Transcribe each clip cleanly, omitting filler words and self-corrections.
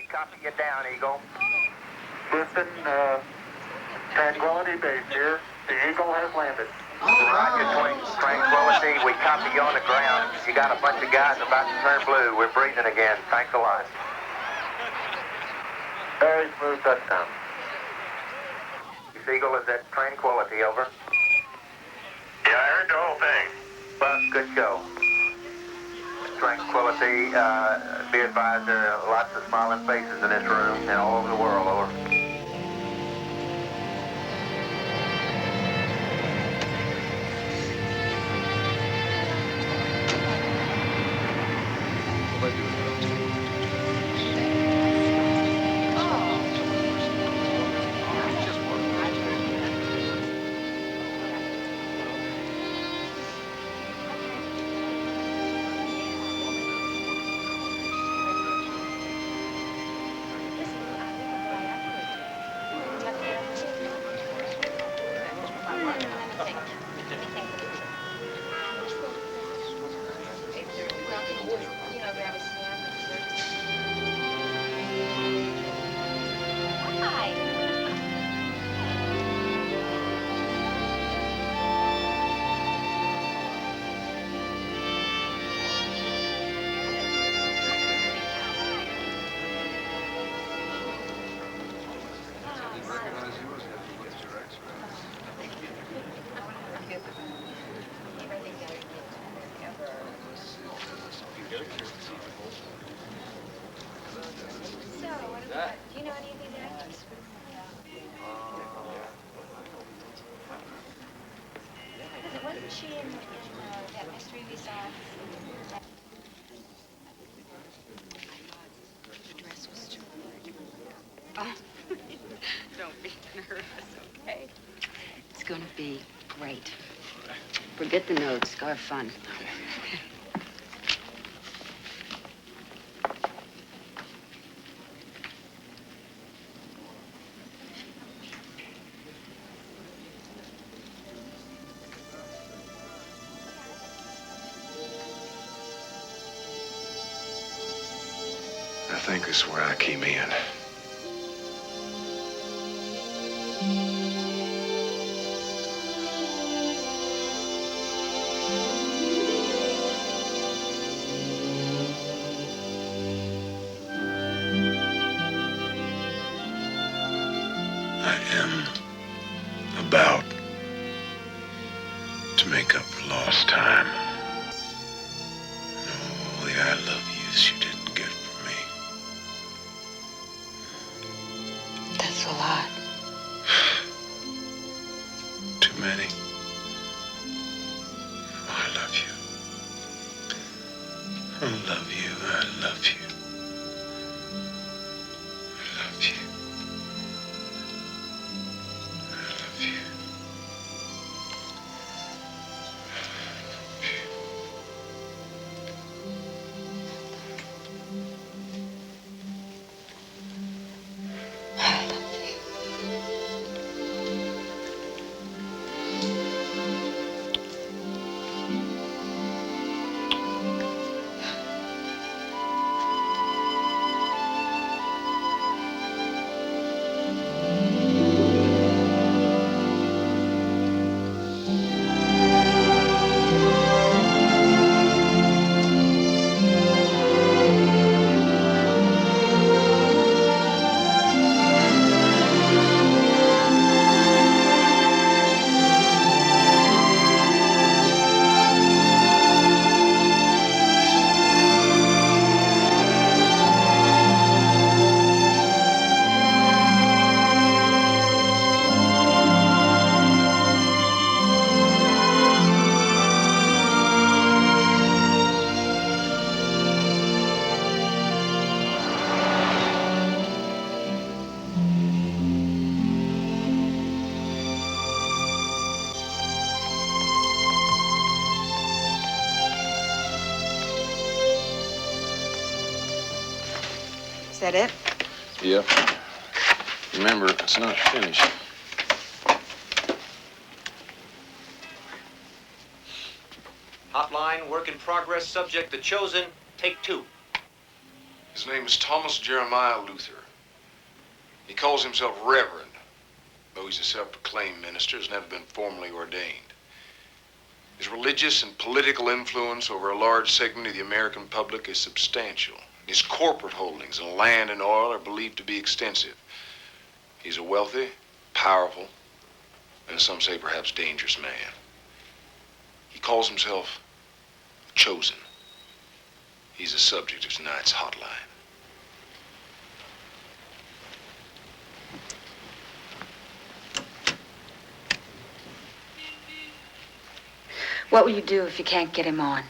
copy you down, Eagle. Houston, Tranquility Base here. The Eagle has landed. Roger, Tranquility. We copy you on the ground. You got a bunch of guys about to turn blue. We're breathing again. Thanks a lot. Very smooth touchdown. Eagle, is that Tranquility, over? Yeah, I heard the whole thing. Well, good show. Tranquility, be advised there are lots of smiling faces in this room and all over the world, over. Do you know any of these actors? Because wasn't she in that mystery we saw? The dress was too hard. Oh, don't be nervous, okay? It's gonna be great. Forget the notes. Go have fun. I think this is where I came in. I am about to make up for lost time. And all the I love yous you didn't get from me. That's a lot. Too many. Oh, I love you. I love you. I love you. I love you. I love you. I love you. Is that it? Yep. Remember, it's not finished. Hotline, work in progress, subject The Chosen, take 2. His name is Thomas Jeremiah Luther. He calls himself Reverend, though he's a self-proclaimed minister, has never been formally ordained. His religious and political influence over a large segment of the American public is substantial. His corporate holdings in land and oil are believed to be extensive. He's a wealthy, powerful, and some say perhaps dangerous man. He calls himself Chosen. He's the subject of tonight's hotline. What will you do if you can't get him on?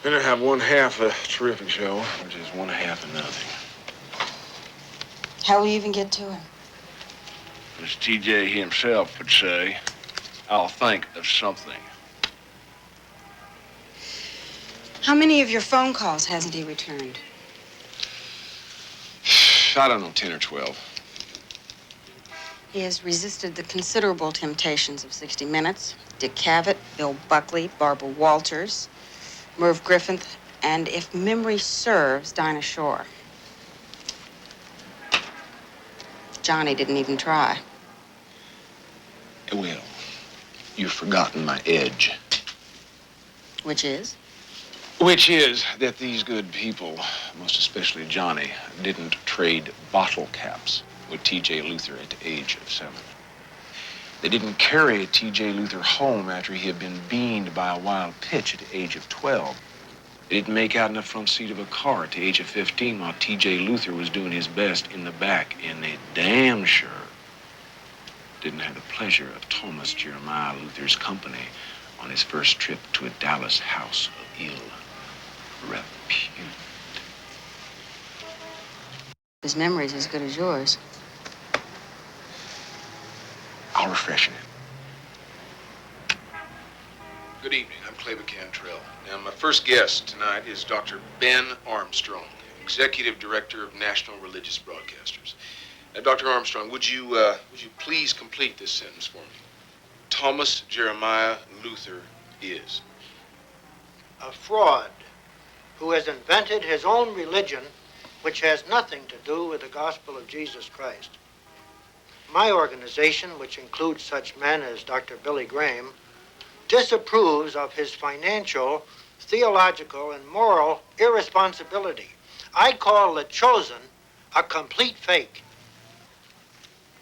Gonna have one half a terrific show, which is one half of nothing. How will you even get to him? As TJ himself would say, I'll think of something. How many of your phone calls hasn't he returned? I don't know, 10 or 12. He has resisted the considerable temptations of 60 Minutes, Dick Cavett, Bill Buckley, Barbara Walters, Merv Griffin, and, if memory serves, Dinah Shore. Johnny didn't even try. Well, you've forgotten my edge. Which is? Which is that these good people, most especially Johnny, didn't trade bottle caps with T.J. Luther at the age of 7. They didn't carry T.J. Luther home after he had been beaned by a wild pitch at the age of 12. They didn't make out in the front seat of a car at the age of 15 while T.J. Luther was doing his best in the back. And they damn sure didn't have the pleasure of Thomas Jeremiah Luther's company on his first trip to a Dallas house of ill repute. His memory's as good as yours. I'll refresh it. Good evening. I'm Kleber Cantrell. Now, my first guest tonight is Dr. Ben Armstrong, Executive Director of National Religious Broadcasters. Now, Dr. Armstrong, would you please complete this sentence for me? Thomas Jeremiah Luther is a fraud who has invented his own religion, which has nothing to do with the gospel of Jesus Christ. My organization, which includes such men as Dr. Billy Graham, disapproves of his financial, theological, and moral irresponsibility. I call the Chosen a complete fake.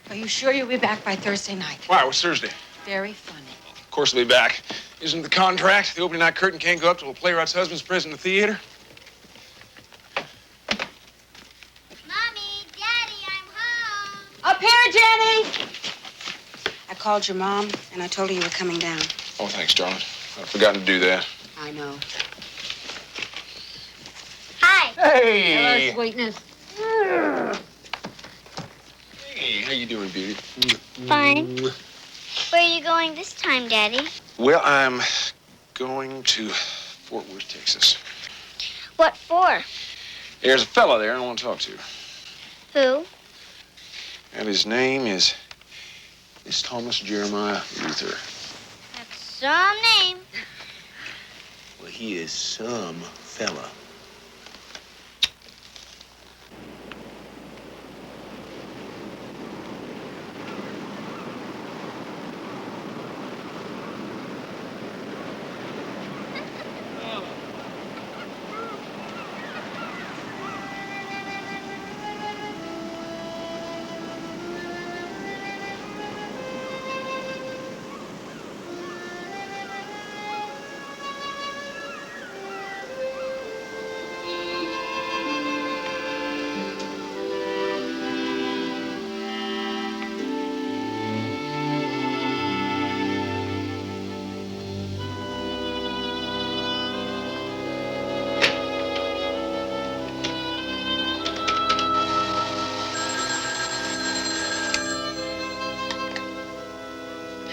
Are you sure you'll be back by Thursday night? Why? What's Thursday? Very funny. Of course we'll be back. Isn't the contract the opening night curtain can't go up till a playwright's husband's present in the theater? Mommy, Daddy, I'm home. Up here, Jenny! I called your mom, and I told her you were coming down. Oh, thanks, darling. I'd forgotten to do that. I know. Hi. Hey! Hello, sweetness. Hey, how you doing, beauty? Fine. Where are you going this time, Daddy? Well, I'm going to Fort Worth, Texas. What for? There's a fella there I want to talk to. Who? And his name is Thomas Jeremiah Luther. That's some name. Well, he is some fella.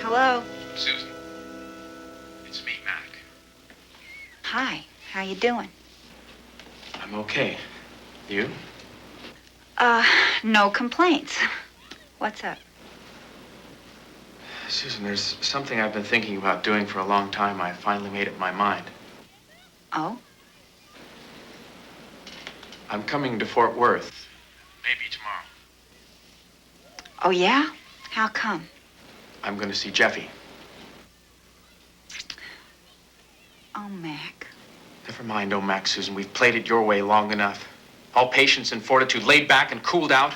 Hello. Susan, it's me, Mac. Hi, how you doing? I'm okay. You? No complaints. What's up? Susan, there's something I've been thinking about doing for a long time. I finally made up my mind. Oh? I'm coming to Fort Worth. Maybe tomorrow. Oh, yeah? How come? I'm going to see Jeffy. Oh, Mac. Never mind, oh, Mac, Susan. We've played it your way long enough. All patience and fortitude, laid back and cooled out.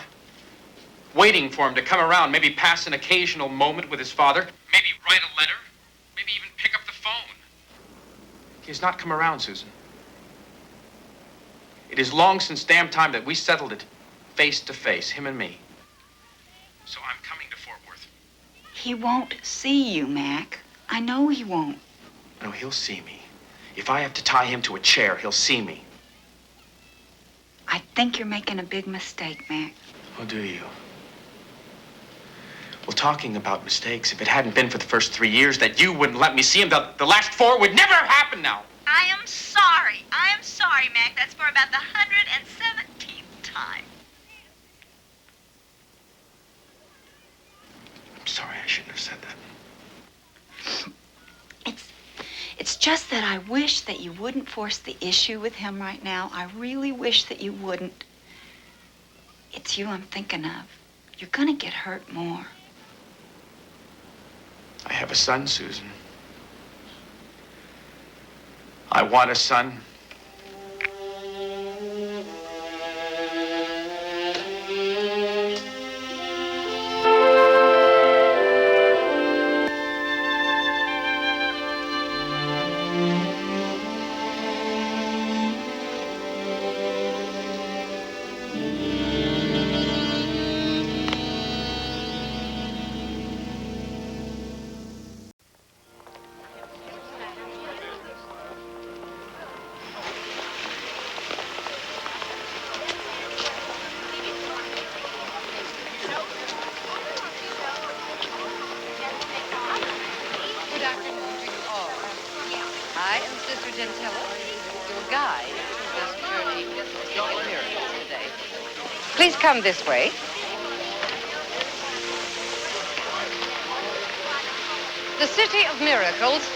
Waiting for him to come around, maybe pass an occasional moment with his father. Maybe write a letter. Maybe even pick up the phone. He has not come around, Susan. It is long since damn time that we settled it face to face, him and me. So I'm coming to Fort Worth. He won't see you, Mac. I know he won't. No, he'll see me. If I have to tie him to a chair, he'll see me. I think you're making a big mistake, Mac. Oh, do you? Well, talking about mistakes, if it hadn't been for the first 3 years that you wouldn't let me see him, the last 4 would never have happened now. I am sorry. I am sorry, Mac. That's for about the 117th time. I'm sorry, I shouldn't have said that. It's just that I wish that you wouldn't force the issue with him right now. I really wish that you wouldn't. It's you I'm thinking of. You're gonna get hurt more. I have a son, Susan. I want a son. I am Sister Gentilla, your guide through this journey to the City of Miracles today. Please come this way. The City of Miracles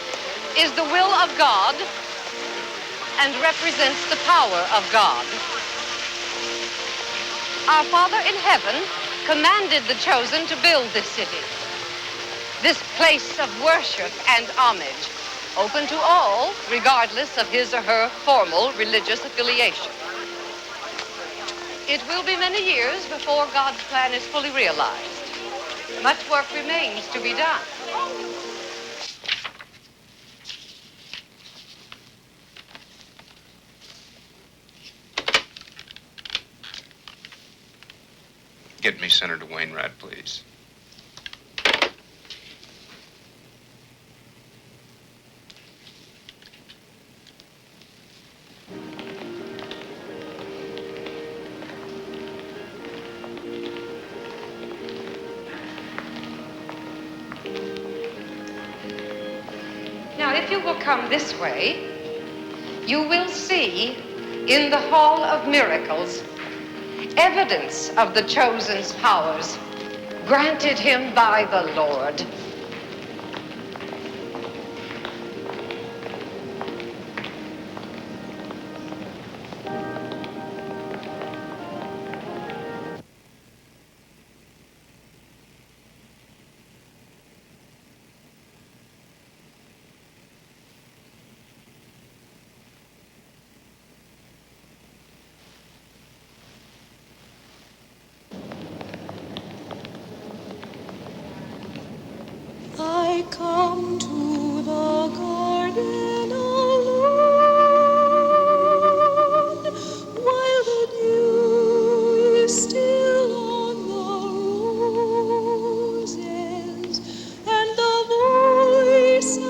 is the will of God and represents the power of God. Our Father in heaven commanded the chosen to build this city, this place of worship and homage, open to all, regardless of his or her formal religious affiliation. It will be many years before God's plan is fully realized. Much work remains to be done. Get me Senator Wainwright, please. Now, if you will come this way, you will see in the Hall of Miracles evidence of the chosen's powers granted him by the Lord. I come to the garden alone, while the dew is still on the roses, and the voice I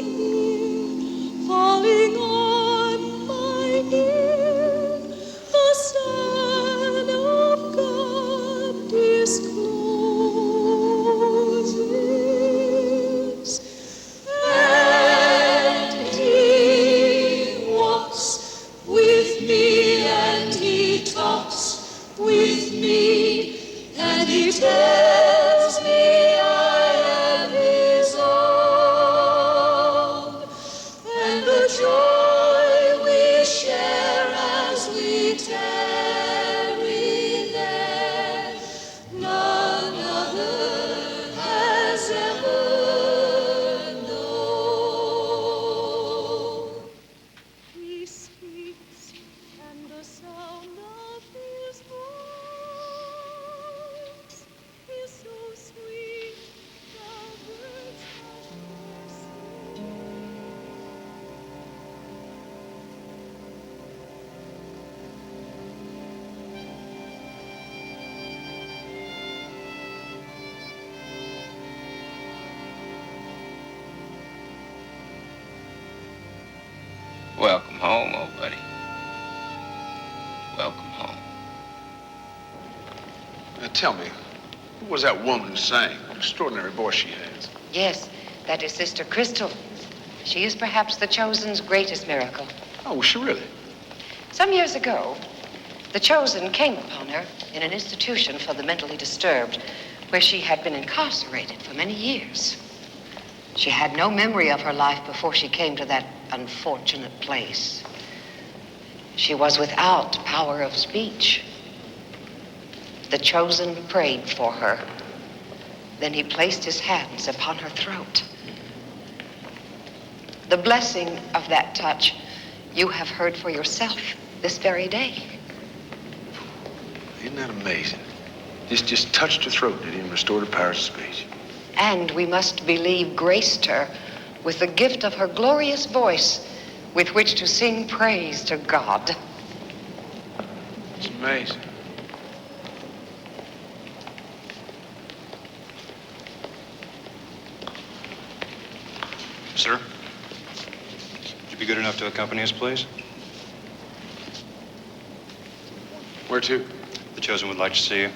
hear falling on my ear, the Son of God discloses. Tell me, who was that woman who sang? What extraordinary voice she has. Yes, that is Sister Crystal. She is perhaps the Chosen's greatest miracle. Oh, was she really? Some years ago, the Chosen came upon her in an institution for the mentally disturbed, where she had been incarcerated for many years. She had no memory of her life before she came to that unfortunate place. She was without power of speech. The Chosen prayed for her. Then he placed his hands upon her throat. The blessing of that touch you have heard for yourself this very day. Isn't that amazing? This just touched her throat and it even restored her powers of speech. And we must believe graced her with the gift of her glorious voice with which to sing praise to God. It's amazing. Sir, would you be good enough to accompany us, please? Where to? The Chosen would like to see you.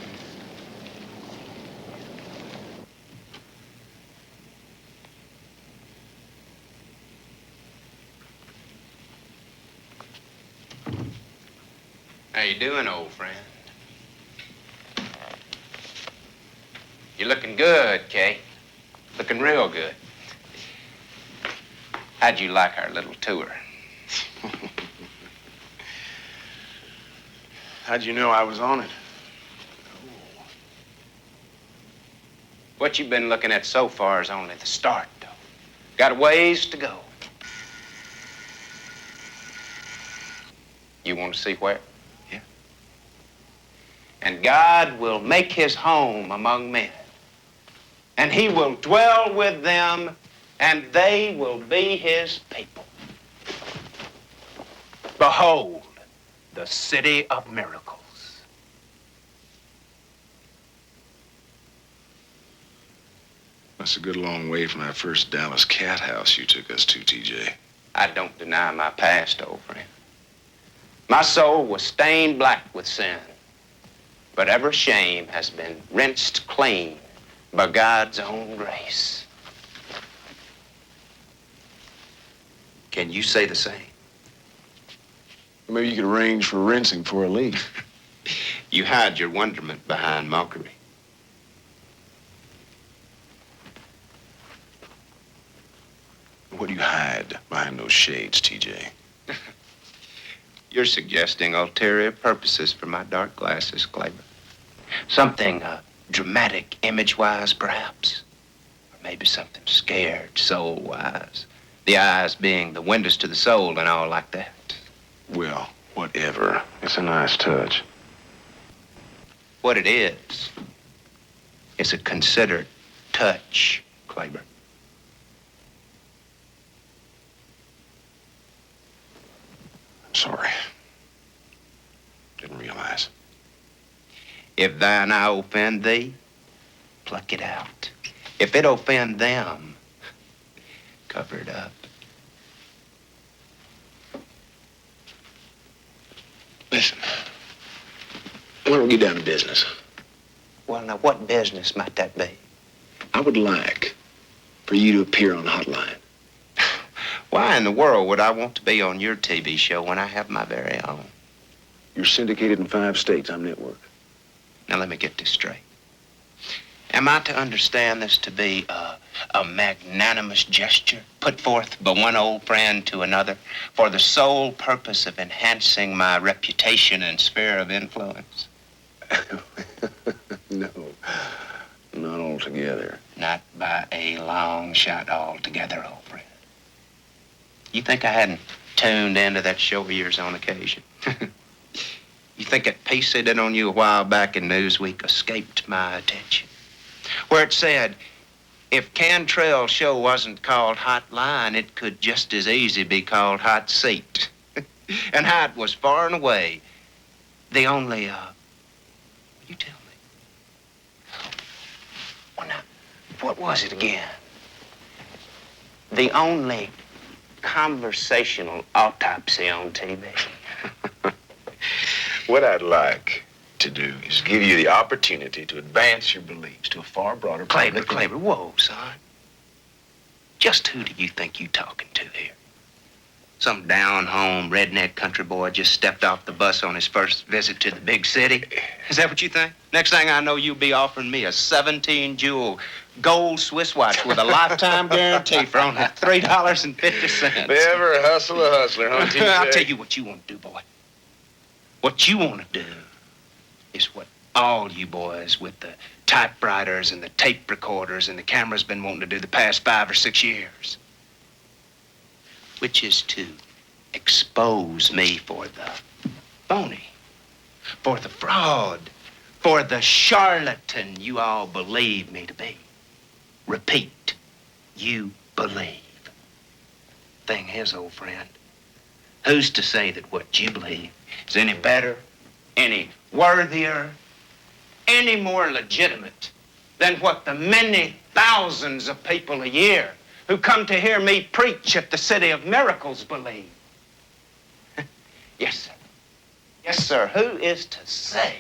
How you doing, old friend? You're looking good, Kay. Looking real good. How'd you like our little tour? How'd you know I was on it? What you've been looking at so far is only the start, though. Got a ways to go. You want to see where? Yeah. And God will make his home among men. And he will dwell with them, and they will be his people. Behold, the city of miracles. That's a good long way from that first Dallas cat house you took us to, TJ. I don't deny my past, old friend. My soul was stained black with sin, but every shame has been rinsed clean by God's own grace. Can you say the same? Maybe you could arrange for rinsing before I leave. You hide your wonderment behind mockery. What do you hide behind those shades, TJ? You're suggesting ulterior purposes for my dark glasses, Kleber. Something dramatic image-wise, perhaps. Or maybe something scared soul-wise. The eyes being the windows to the soul and all like that. Well, whatever. It's a nice touch. What it is a considered touch, Kleber. Sorry. Didn't realize. If thine eye offend thee, pluck it out. If it offend them, cover it up. Listen, why don't we get down to business? Well, now, what business might that be? I would like for you to appear on the hotline. Why in the world would I want to be on your TV show when I have my very own? You're syndicated in 5 states. I'm network. Now, let me get this straight. Am I to understand this to be a magnanimous gesture put forth by one old friend to another for the sole purpose of enhancing my reputation and sphere of influence? No, not altogether. Not by a long shot altogether, old friend. You think I hadn't tuned into that show of yours on occasion? You think that piece they did on you a while back in Newsweek escaped my attention? Where it said, if Cantrell's show wasn't called Hotline, it could just as easy be called Hot Seat. And how it was far and away the only, you tell me. Well, now, what was it again? The only conversational autopsy on TV. What I'd like to do is give you the opportunity to advance your beliefs to a far broader public. Kleber, whoa, son. Just who do you think you talking to here? Some down-home redneck country boy just stepped off the bus on his first visit to the big city? Is that what you think? Next thing I know, you'll be offering me a 17-jewel gold Swiss watch with a lifetime guarantee for only $3.50. Never hustle a hustler, huh, TJ? I'll tell you what you want to do, boy. What you want to do is what all you boys with the typewriters and the tape recorders and the cameras been wanting to do the past 5 or 6 years. Which is to expose me for the phony, for the fraud, for the charlatan you all believe me to be. Repeat, you believe. Thing is, old friend, who's to say that what you believe is any better, any worthier, any more legitimate than what the many thousands of people a year who come to hear me preach at the City of Miracles believe? Yes, sir. Yes, sir. Who is to say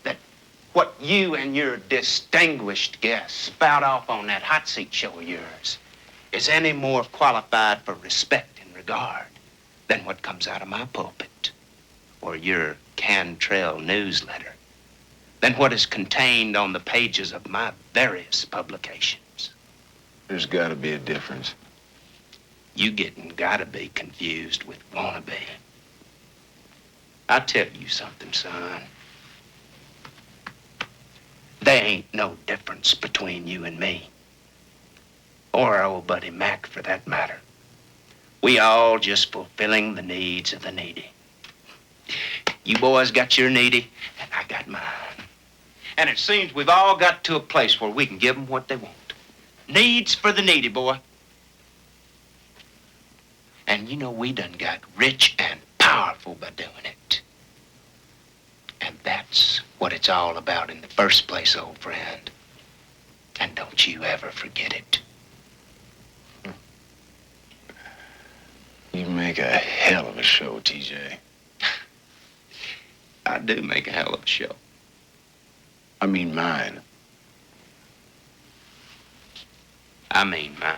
that what you and your distinguished guests spout off on that hot seat show of yours is any more qualified for respect and regard than what comes out of my pulpit or your Cantrell newsletter, than what is contained on the pages of my various publications? There's got to be a difference. You getting gotta be confused with wanna be. I'll tell you something, son. There ain't no difference between you and me. Or our old buddy Mack, for that matter. We all just fulfilling the needs of the needy. You boys got your needy, and I got mine. And it seems we've all got to a place where we can give them what they want. Needs for the needy, boy. And you know, we done got rich and powerful by doing it. And that's what it's all about in the first place, old friend. And don't you ever forget it. You make a hell of a show, TJ. I do make a hell of a show. I mean mine. I mean mine.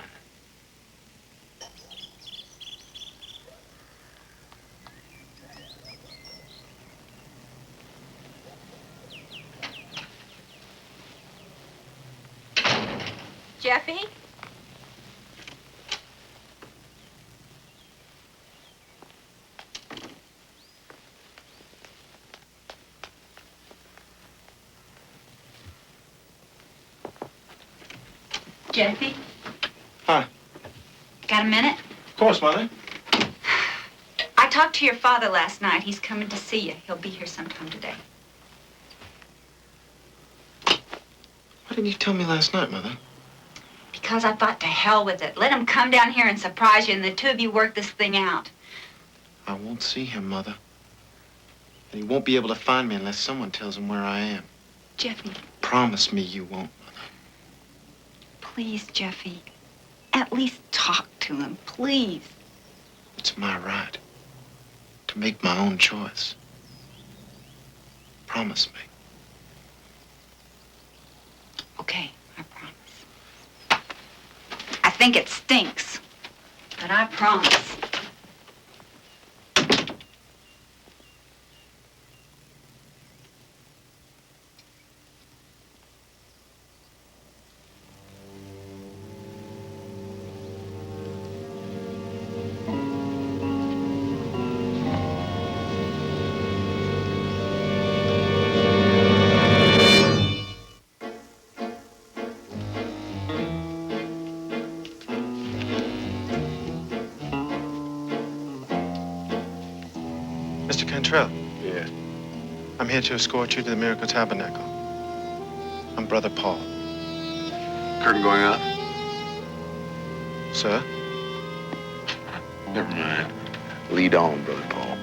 Jeffy? Jeffy? Huh? Got a minute? Of course, Mother. I talked to your father last night. He's coming to see you. He'll be here sometime today. Why didn't you tell me last night, Mother? Because I thought, to hell with it. Let him come down here and surprise you, and the two of you work this thing out. I won't see him, Mother. And he won't be able to find me unless someone tells him where I am. Jeffy. Promise me you won't, Mother. Please, Jeffy. At least talk to him, please. It's my right to make my own choice. Promise me. Okay, I promise. I think it stinks, but I promise. Mr. Cantrell. Yeah. I'm here to escort you to the Miracle Tabernacle. I'm Brother Paul. Curtain going up? Sir? Never mind. Lead on, Brother Paul.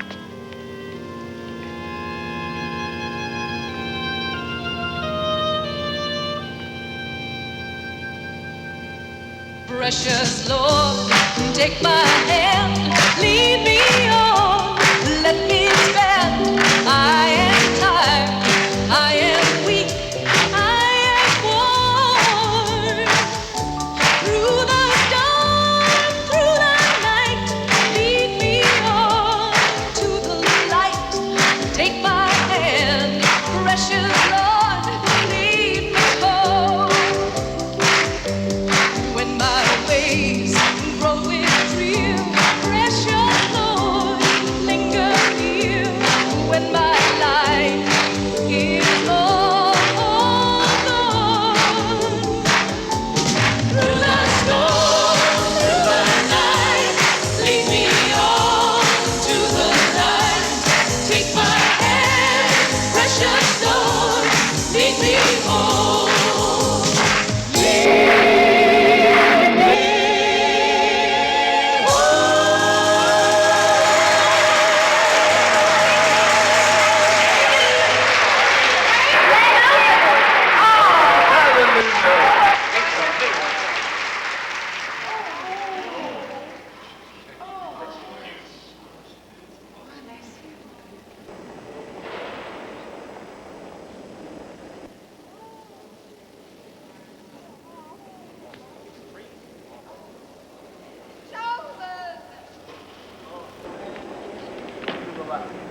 Precious Lord, take my hand, lead me on, let me stand. I am tired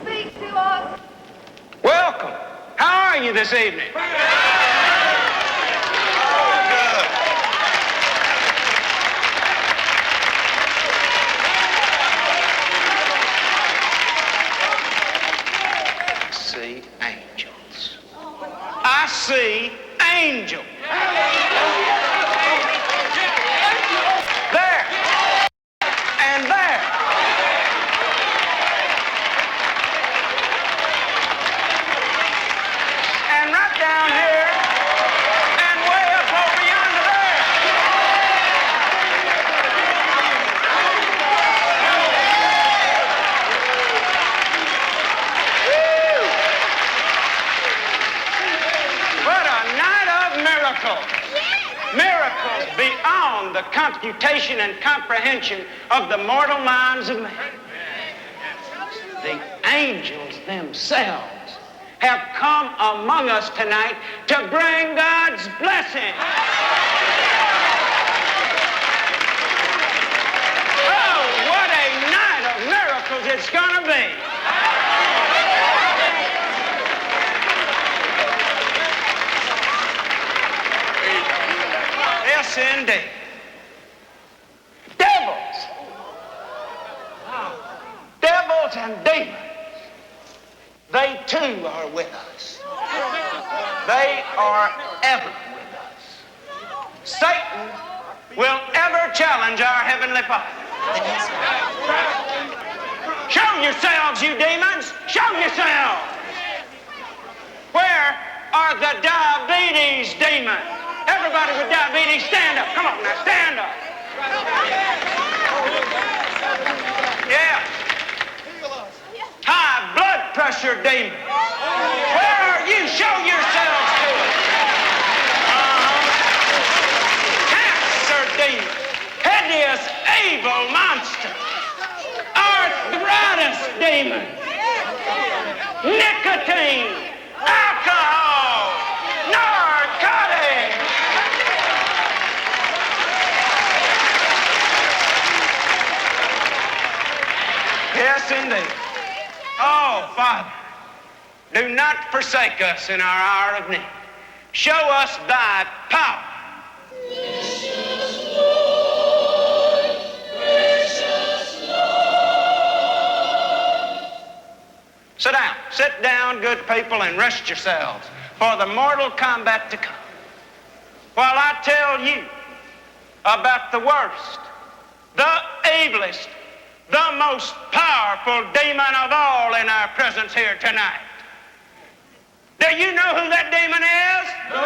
Speak to us. Welcome. How are you this evening? See angels. I see angels. There. And there. And right down here. And way up over yonder there. Woo! What a night of miracles. Miracles beyond the computation and comprehension of the mortal minds of men. The angels themselves have come among us tonight to bring God's blessing. Oh, what a night of miracles it's going to be. Yes, indeed. Devils. Devils and demons. They too are with us. They are ever with us. Satan will ever challenge our Heavenly Father. Show yourselves, you demons. Show yourselves. Where are the diabetes demons? Everybody with diabetes, stand up. Come on now, stand up. Yeah. High blood pressure demon. Where are you? Show yourselves to us. Cancer demon. Hideous, evil monster. Arthritis demon. Nicotine. Alcohol. Narcotics. Yes, indeed. Oh, Father, do not forsake us in our hour of need. Show us thy power. Precious Lord, precious Lord. Sit down. Sit down, good people, and rest yourselves for the mortal combat to come. While I tell you about the worst, the ablest, the most powerful demon of all in our presence here tonight. Do you know who that demon is? No.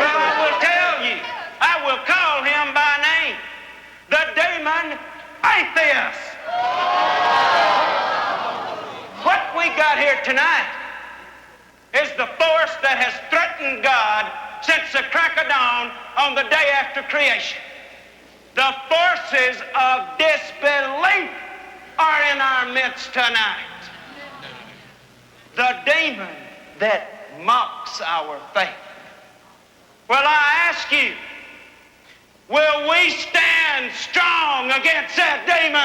Well, I will tell you. I will call him by name. The demon atheist. What we got here tonight is the force that has threatened God since the crack of dawn on the day after creation. The forces of disbelief are in our midst tonight. The demon that mocks our faith. Well, I ask you, will we stand strong against that demon?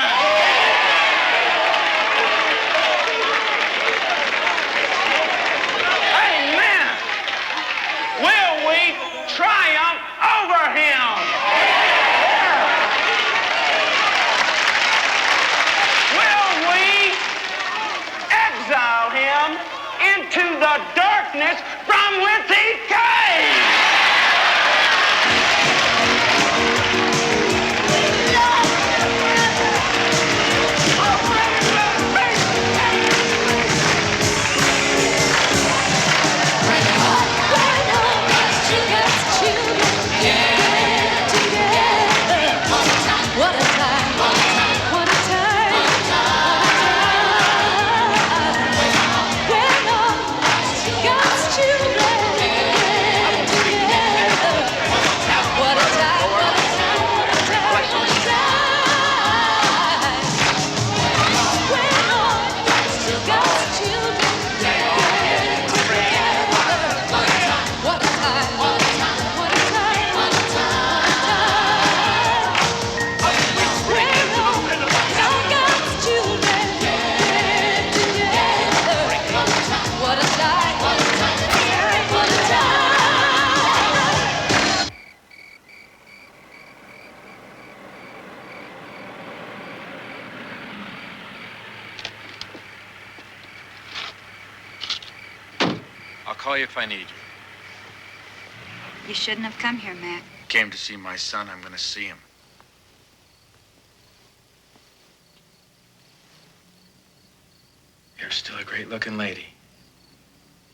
Amen. Will we triumph over him? Exile him into the darkness from whence he came. What a time, what a time, what a time. When all God's children call you if I need you. You shouldn't have come here, Mac. Came to see my son. I'm going to see him. You're still a great-looking lady.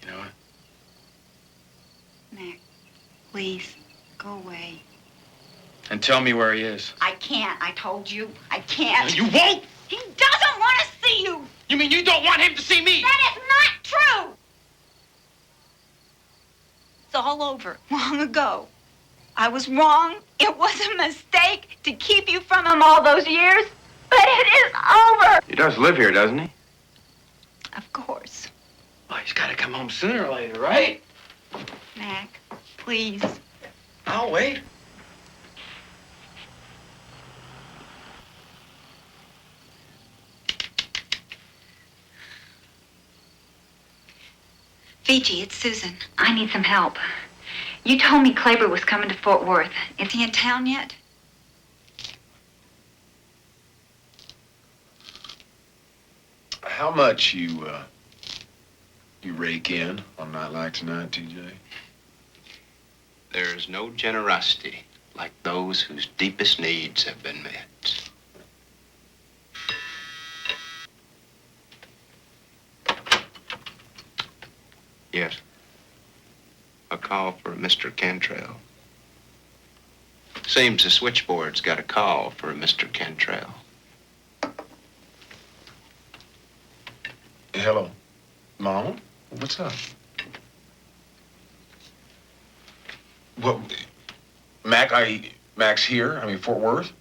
You know it? Mac, please, go away. And tell me where he is. I can't. I told you. I can't. You won't? He doesn't want to see you. You mean you don't want him to see me? That is not true. It's all over long ago. I was wrong. It was a mistake to keep you from him all those years. But it is over. He does live here, doesn't he? Of course. Well, he's got to come home sooner or later, right? Mac, please. I'll wait. Fiji, it's Susan. I need some help. You told me Kleber was coming to Fort Worth. Is he in town yet? How much you rake in on a night like tonight, TJ? There's no generosity like those whose deepest needs have been met. Yes. A call for Mr. Cantrell. Seems the switchboard's got a call for Mr. Cantrell. Hello. Mom? What's up? What? Mac's here? I mean, Fort Worth?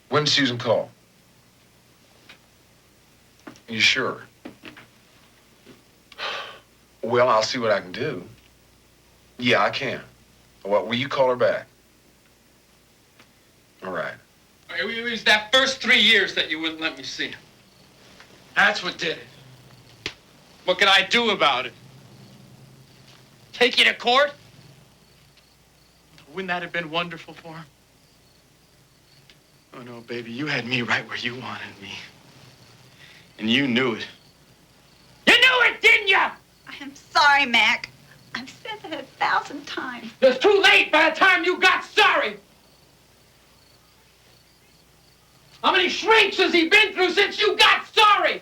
When did Susan call? You sure? Well, I'll see what I can do. Yeah, I can. Well, will you call her back? All right. It was that first 3 years that you wouldn't let me see him. That's what did it. What can I do about it? Take you to court? Wouldn't that have been wonderful for him? Oh, no, baby, you had me right where you wanted me. And you knew it. You knew it, didn't you? I'm sorry, Mac. I've said that 1,000 times. It was too late by the time you got sorry. How many shrinks has he been through since you got sorry?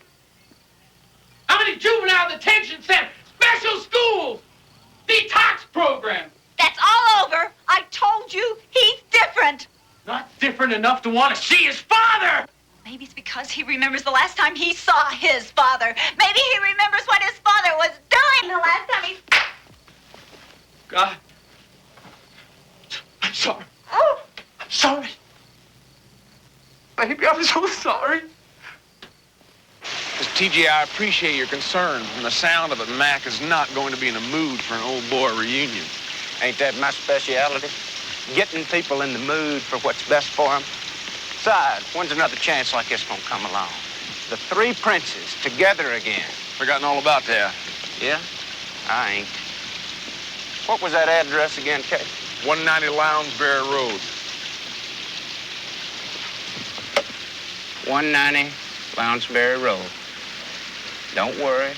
How many juvenile detention centers, special schools, detox programs? That's all over. I told you he's different. Not different enough to want to see his father. Maybe it's because he remembers the last time he saw his father. Maybe he remembers what his father was doing the last time he... God. I'm sorry. Oh. I'm sorry. Baby, I'm so sorry. TJ, I appreciate your concern. From the sound of it, Mac is not going to be in a mood for an old boy reunion. Ain't that my specialty? Getting people in the mood for what's best for them. Besides, when's another chance like this gonna come along? The three princes together again. Forgotten all about that. Yeah? I ain't. What was that address again, Kate? 190 Lounsbury Road. 190 Lounsbury Road. Don't worry.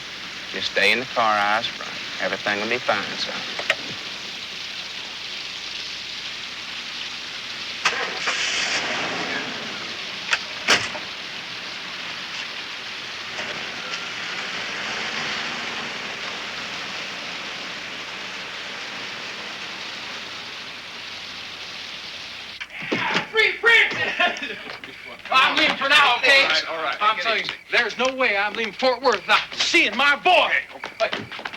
Just stay in the car, eyes front. Everything will be fine, son. I'm leaving for now, okay? All right. I'm telling you, there's no way I'm leaving Fort Worth without seeing my boy.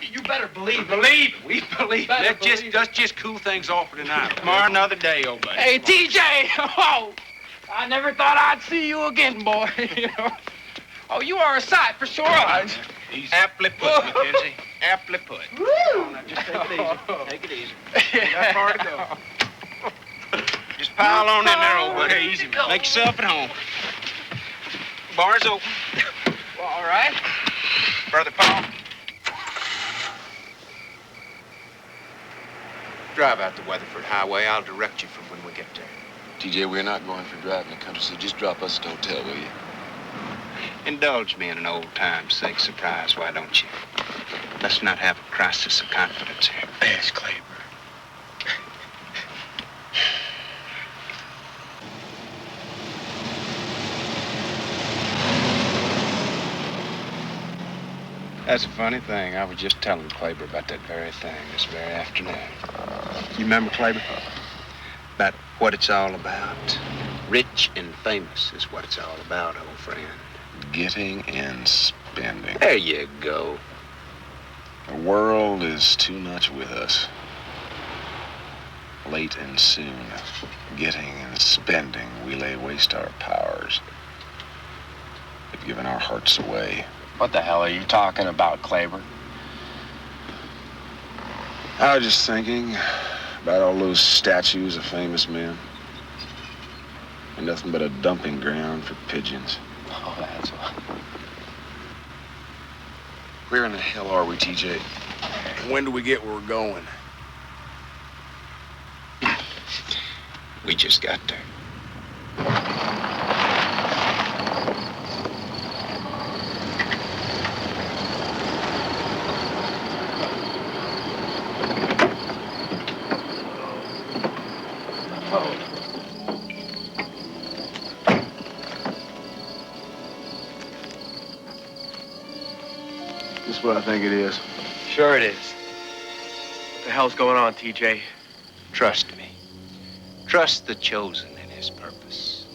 You better believe it. We believe. Let's just cool things off for tonight. Tomorrow, another day, old buddy. Hey, TJ! Oh, I never thought I'd see you again, boy. You know? Oh, you are a sight for sure. Aptly put, Mackenzie. Aptly put. Woo! Now, just take it easy. Take it easy. You got far to go. Just pile on in there, old buddy. Okay, easy, man. Make yourself at home. Bar's open. Well, all right. Brother Paul. Drive out the Weatherford Highway. I'll direct you from when we get there. TJ, we're not going for driving the country, so just drop us at the hotel, will you? Indulge me in an old time's sake surprise, why don't you? Let's not have a crisis of confidence here. Yes, Kleber. That's a funny thing. I was just telling Kleber about that very thing this very afternoon. You remember, Kleber? About what it's all about. Rich and famous is what it's all about, old friend. Getting and spending. There you go. The world is too much with us. Late and soon, getting and spending, we lay waste our powers. We've given our hearts away. What the hell are you talking about, Kleber? I was just thinking about all those statues of famous men. And nothing but a dumping ground for pigeons. Oh, that's what. Where in the hell are we, TJ? When do we get where we're going? We just got there. This is what I think it is. Sure it is. What the hell's going on, TJ? Trust me. Trust the chosen in his purpose.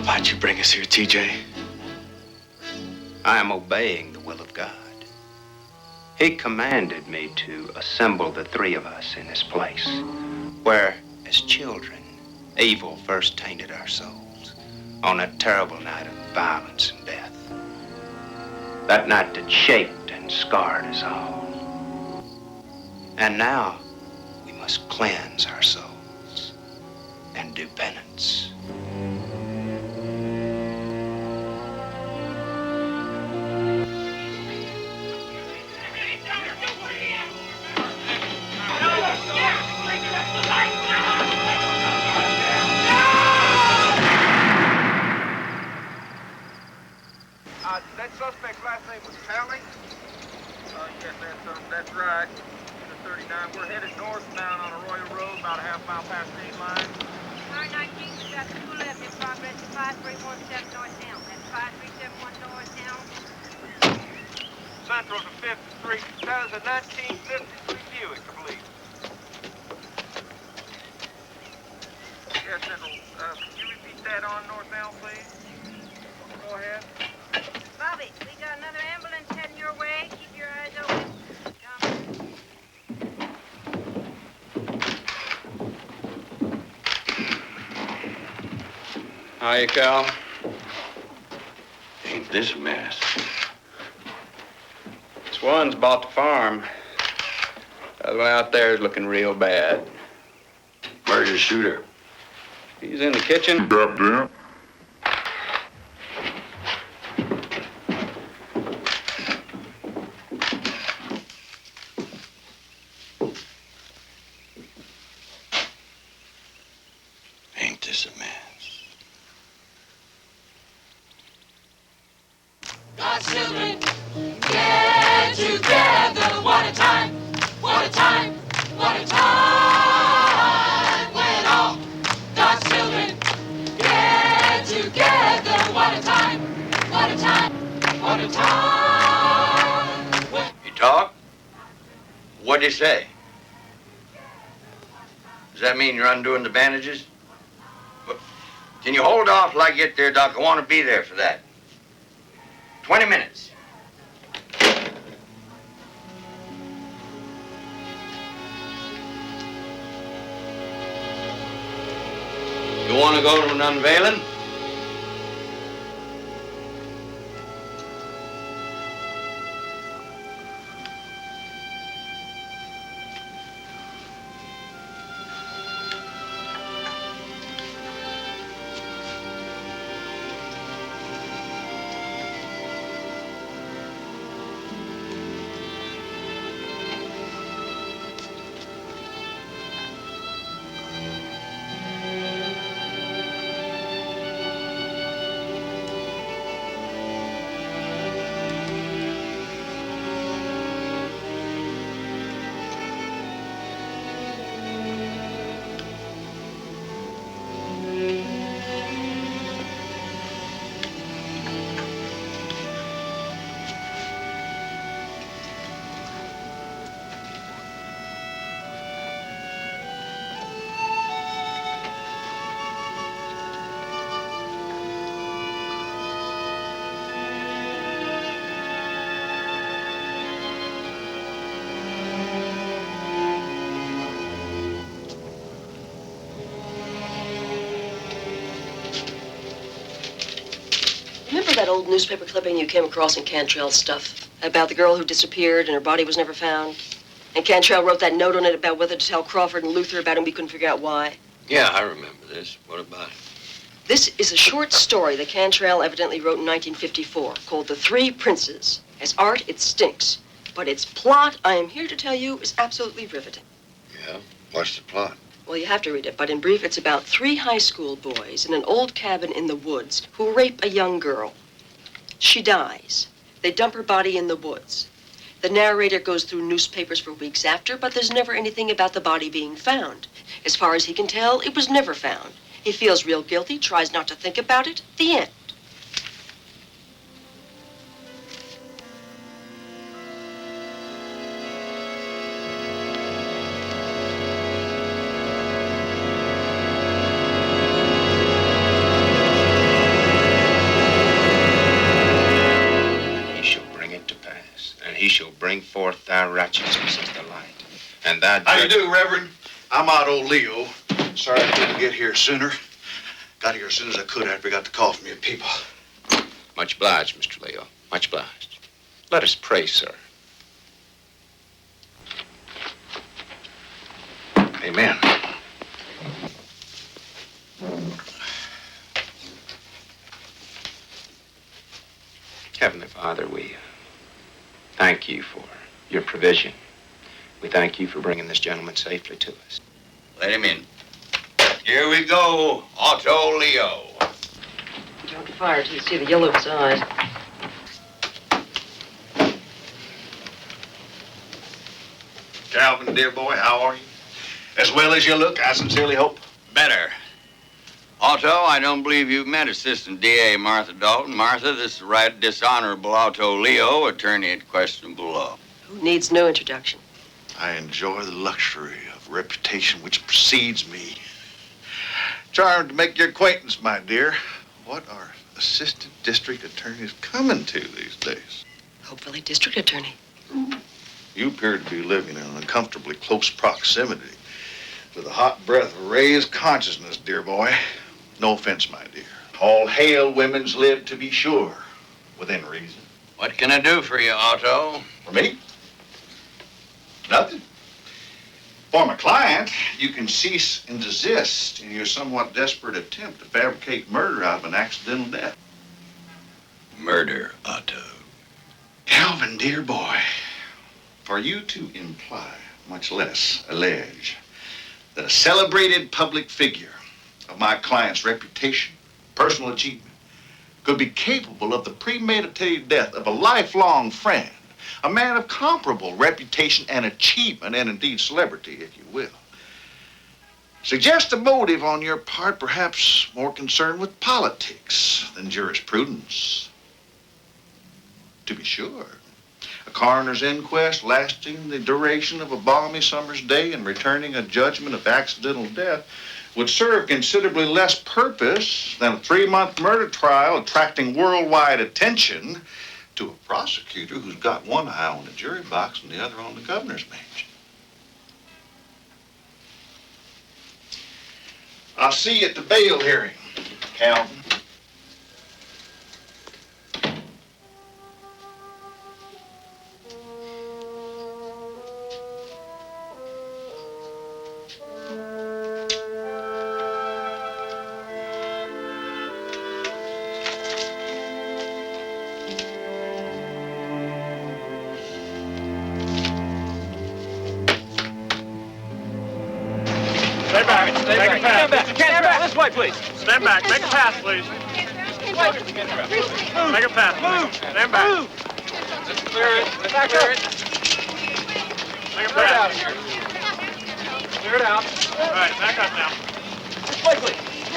Why'd you bring us here, TJ? I am obeying the will of God. He commanded me to assemble the three of us in this place, where, as children, evil first tainted our souls on that terrible night of violence and death. That night that shaped and scarred us all. And now, we must cleanse our souls and do penance. That suspect's last name was Talley? Yes, that's right. Unit 39. We're headed northbound on Arroyo Road, about a half mile past state line. R19, we got 211 in progress to 5317 north down. That's 5371 north down. Central to 5th Street. That is a 1953 Buick, I believe. Yes, Central. Could you repeat that on northbound, please? Go ahead. Bobby, we got another ambulance heading your way. Keep your eyes open. Hiya, Cal. Ain't this a mess? This one's bought the farm. The other one out there is looking real bad. Where's your shooter? He's in the kitchen. Dropped out. Ain't this a mess? God's children, get together. What a time, what a time, what a time. When all God's children get together. What a time, what a time, what a time. You talk? What'd you say? Does that mean you're undoing the bandages? But Can you hold off till I get there, Doc? I want to be there for that. 20 minutes. You want to go to an unveiling? Remember that old newspaper clipping you came across in Cantrell's stuff about the girl who disappeared and her body was never found? And Cantrell wrote that note on it about whether to tell Crawford and Luther about him. We couldn't figure out why. Yeah, I remember this. What about it? This is a short story that Cantrell evidently wrote in 1954 called The Three Princes. As art, it stinks. But its plot, I am here to tell you, is absolutely riveting. Yeah? What's the plot? Well, you have to read it, but in brief, it's about 3 high school boys in an old cabin in the woods who rape a young girl. She dies. They dump her body in the woods. The narrator goes through newspapers for weeks after, but there's never anything about the body being found. As far as he can tell, it was never found. He feels real guilty, tries not to think about it. The end. He shall bring forth thy righteousness as the light. And thy How you do, Reverend? I'm Otto Leo. Sorry I couldn't get here sooner. Got here as soon as I could after we got the call from your people. Much obliged, Mr. Leo. Much obliged. Let us pray, sir. Amen. Heavenly Father, we thank you for your provision. We thank you for bringing this gentleman safely to us. Let him in. Here we go, Otto Leo. Don't fire till you see the yellow of his eyes. Calvin, dear boy, how are you? As well as you look, I sincerely hope. Better. Otto, I don't believe you've met Assistant D.A. Martha Dalton. Martha, this is the Right Dishonorable Otto Leo, attorney at questionable law. Who needs no introduction? I enjoy the luxury of reputation which precedes me. Charmed to make your acquaintance, my dear. What are assistant district attorneys coming to these days? Hopefully district attorney. You appear to be living in uncomfortably close proximity to the hot breath of raised consciousness, dear boy. No offense, my dear. All hail women's lib, to be sure, within reason. What can I do for you, Otto? For me? Nothing. For my client, you can cease and desist in your somewhat desperate attempt to fabricate murder out of an accidental death. Murder, Otto. Calvin, dear boy, for you to imply, much less allege, that a celebrated public figure of my client's reputation, personal achievement, could be capable of the premeditated death of a lifelong friend, a man of comparable reputation and achievement, and indeed celebrity, if you will, suggests a motive on your part perhaps more concerned with politics than jurisprudence. To be sure, a coroner's inquest lasting the duration of a balmy summer's day and returning a judgment of accidental death would serve considerably less purpose than a 3-month murder trial attracting worldwide attention to a prosecutor who's got one eye on the jury box and the other on the governor's bench. I'll see you at the bail hearing, Calvin. Stay back. Make a pass. Stand back. This way, please. Stand back. Make a pass, please. Make a pass. Move. Stand back. Move. Let's clear it. Let's clear it. Make a pass. Clear it out. All right, back up now. This way, please.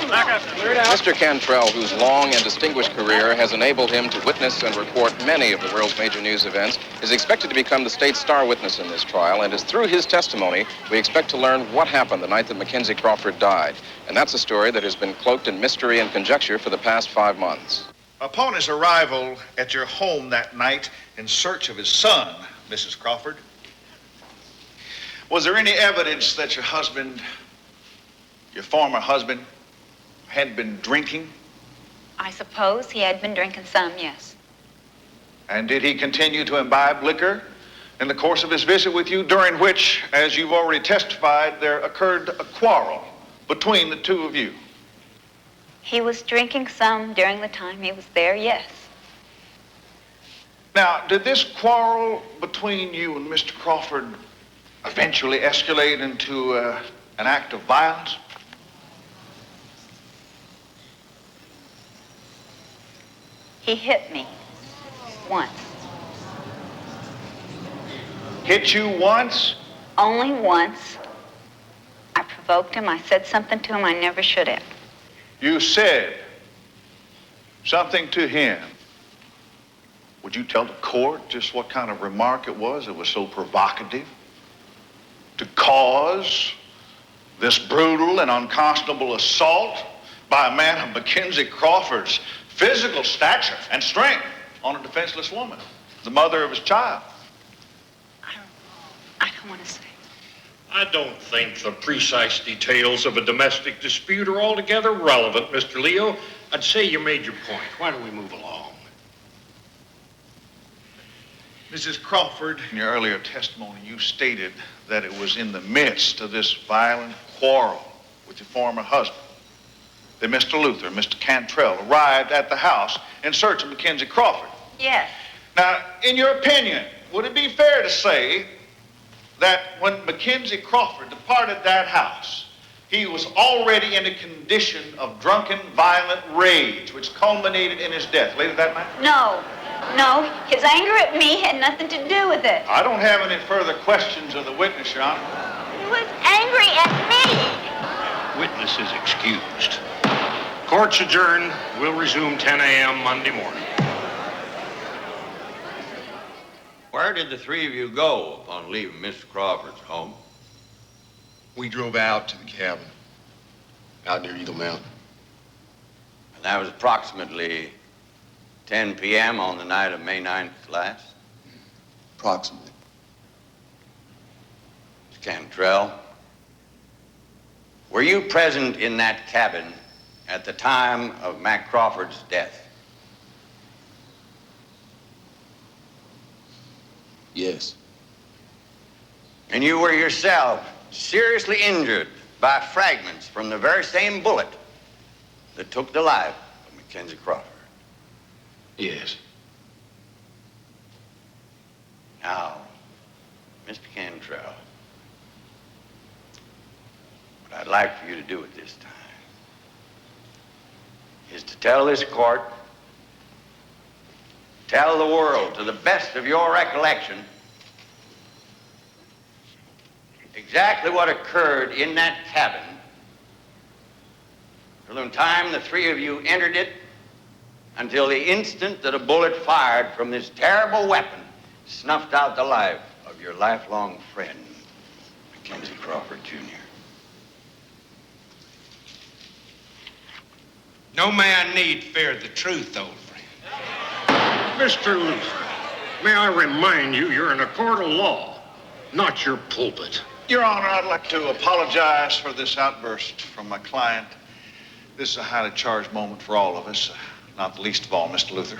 Back up. Clear it out. Mr. Cantrell, whose long and distinguished career has enabled him to witness and report many of the world's major news events, is expected to become the state's star witness in this trial, and it's through his testimony we expect to learn what happened the night that Mackenzie Crawford died. And that's a story that has been cloaked in mystery and conjecture for the past 5 months. Upon his arrival at your home that night in search of his son, Mrs. Crawford, was there any evidence that your husband, your former husband, had been drinking? I suppose he had been drinking some, yes. And did he continue to imbibe liquor in the course of his visit with you, during which, as you've already testified, there occurred a quarrel between the two of you? He was drinking some during the time he was there, yes. Now, did this quarrel between you and Mr. Crawford eventually escalate into an act of violence? He hit me once. Hit you once? Only once. I provoked him. I said something to him I never should have. You said something to him. Would you tell the court just what kind of remark it was that was so provocative to cause this brutal and unconscionable assault by a man of Mackenzie Crawford's physical stature and strength on a defenseless woman, the mother of his child? I don't want to say. I don't think the precise details of a domestic dispute are altogether relevant, Mr. Leo. I'd say you made your point. Why don't we move along? Mrs. Crawford, in your earlier testimony, you stated that it was in the midst of this violent quarrel with your former husband that Mr. Luther and Mr. Cantrell arrived at the house in search of Mackenzie Crawford. Yes. Now, in your opinion, would it be fair to say that when Mackenzie Crawford departed that house, he was already in a condition of drunken, violent rage, which culminated in his death later that night? No. His anger at me had nothing to do with it. I don't have any further questions of the witness, Your Honor. He was angry at me. Witness is excused. Court's adjourned. We'll resume 10 a.m. Monday morning. Where did the three of you go upon leaving Mr. Crawford's home? We drove out to the cabin, out near Eagle Mountain. And that was approximately 10 p.m. on the night of May 9th last? Approximately. Mr. Cantrell, were you present in that cabin at the time of Mack Crawford's death? Yes. And you were yourself seriously injured by fragments from the very same bullet that took the life of Mackenzie Crawford? Yes. Now, Mr. Cantrell, what I'd like for you to do at this time is to tell this court, tell the world, to the best of your recollection, exactly what occurred in that cabin from the time the three of you entered it until the instant that a bullet fired from this terrible weapon snuffed out the life of your lifelong friend, Mackenzie Crawford, Jr. No man need fear the truth, old friend. Mr. Luther, may I remind you, you're in a court of law, not your pulpit. Your Honor, I'd like to apologize for this outburst from my client. This is a highly charged moment for all of us, not the least of all, Mr. Luther.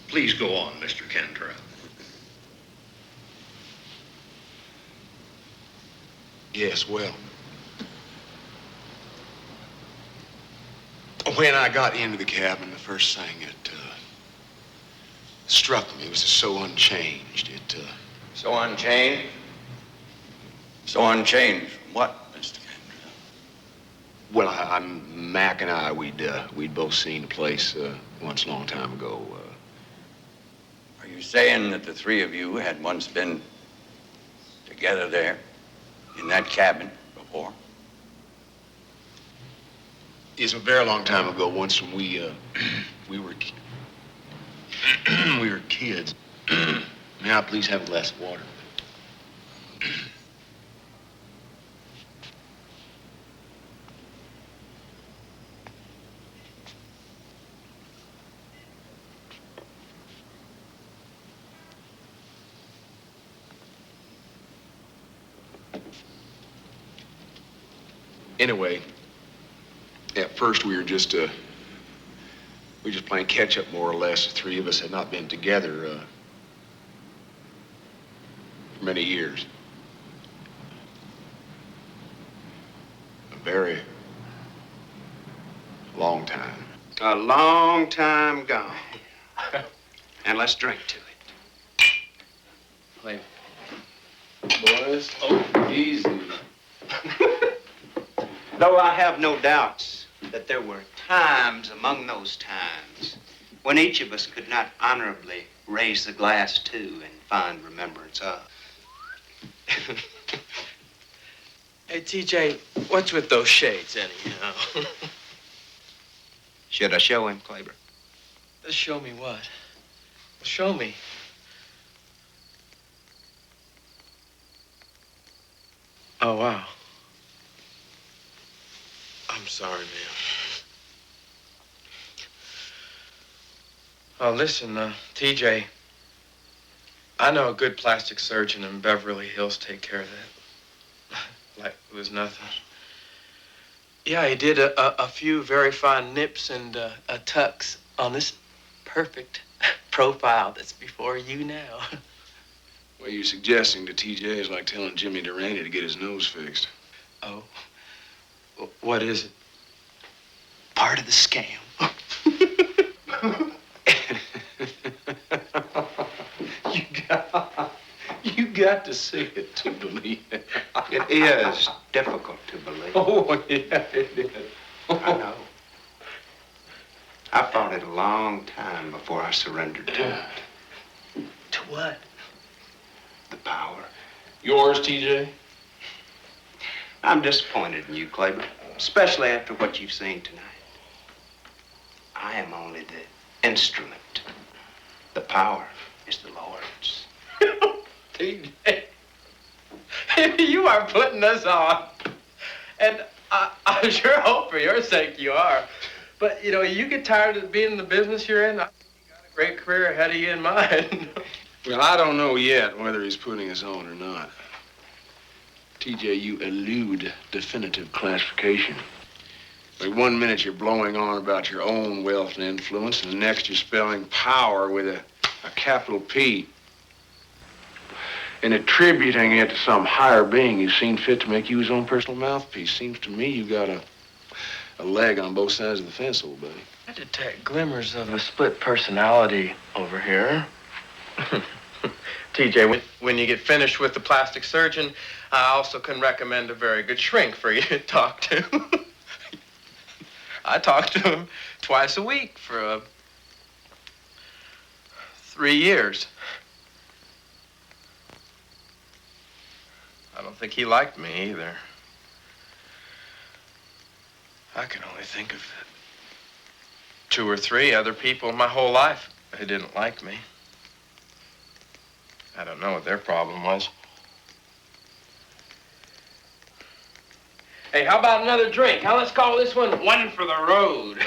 Please go on, Mr. Cantrell. Yes, well, when I got into the cabin, the first thing that struck me was so unchanged. So unchained? So unchanged from what, Mr. Cantrell? Well, Mack and I, we'd both seen the place once a long time ago. Are you saying that the three of you had once been together there in that cabin before? It's a very long time ago. Once when we were we were kids. May I please have a glass of water? Anyway, at first we were just playing catch up, more or less. The three of us had not been together for many years. A very long time. A long time gone. And let's drink to it. Wait. Boys, oh, easy. Though I have no doubts that there were times among those times when each of us could not honorably raise the glass to in fond remembrance of. Hey, TJ, what's with those shades, anyhow? Should I show him, Kleber? Show me what? Show me. Oh, wow. I'm sorry, man. Oh, listen, TJ, I know a good plastic surgeon in Beverly Hills take care of that. Like it was nothing. Yeah, he did a few very fine nips and tucks on this perfect profile that's before you now. What you're suggesting to TJ is like telling Jimmy Durante to get his nose fixed. Oh. What is it? Part of the scam. You got to see it to believe it. It is difficult to believe. Oh, yeah, it is. I know. I fought it a long time before I surrendered to it. To what? The power. Yours, TJ? I'm disappointed in you, Kleber, especially after what you've seen tonight. I am only the instrument. The power is the Lord's. TJ, you are putting us on. And I sure hope for your sake you are. But, you know, you get tired of being in the business you're in, I think you got a great career ahead of you in mine. Well, I don't know yet whether he's putting us on or not. TJ, you elude definitive classification. Like 1 minute you're blowing on about your own wealth and influence, and the next you're spelling power with a capital P and attributing it to some higher being who's seen fit to make you his own personal mouthpiece. Seems to me you got a leg on both sides of the fence, old buddy. I detect glimmers of a split personality over here. TJ, when you get finished with the plastic surgeon, I also can recommend a very good shrink for you to talk to. I talk to him twice a week for 3 years. I don't think he liked me either. I can only think of 2 or 3 other people in my whole life who didn't like me. I don't know what their problem was. Hey, how about another drink? Huh? Let's call this one for the road.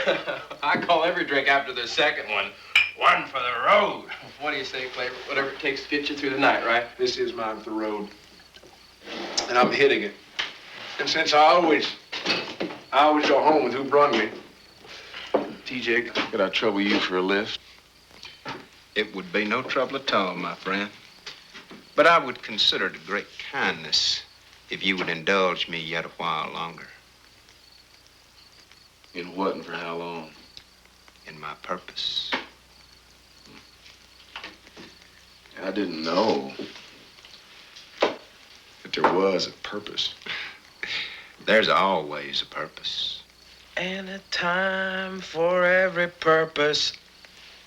I call every drink after the second one for the road. What do you say, Kleber? Whatever it takes to get you through the night, right? This is mine for the road. And I'm hitting it. And since I always go home with who brung me, TJ, could I trouble you for a lift? It would be no trouble at all, my friend. But I would consider it a great kindness if you would indulge me yet a while longer. In what and for how long? In my purpose. I didn't know that there was a purpose. There's always a purpose. And a time for every purpose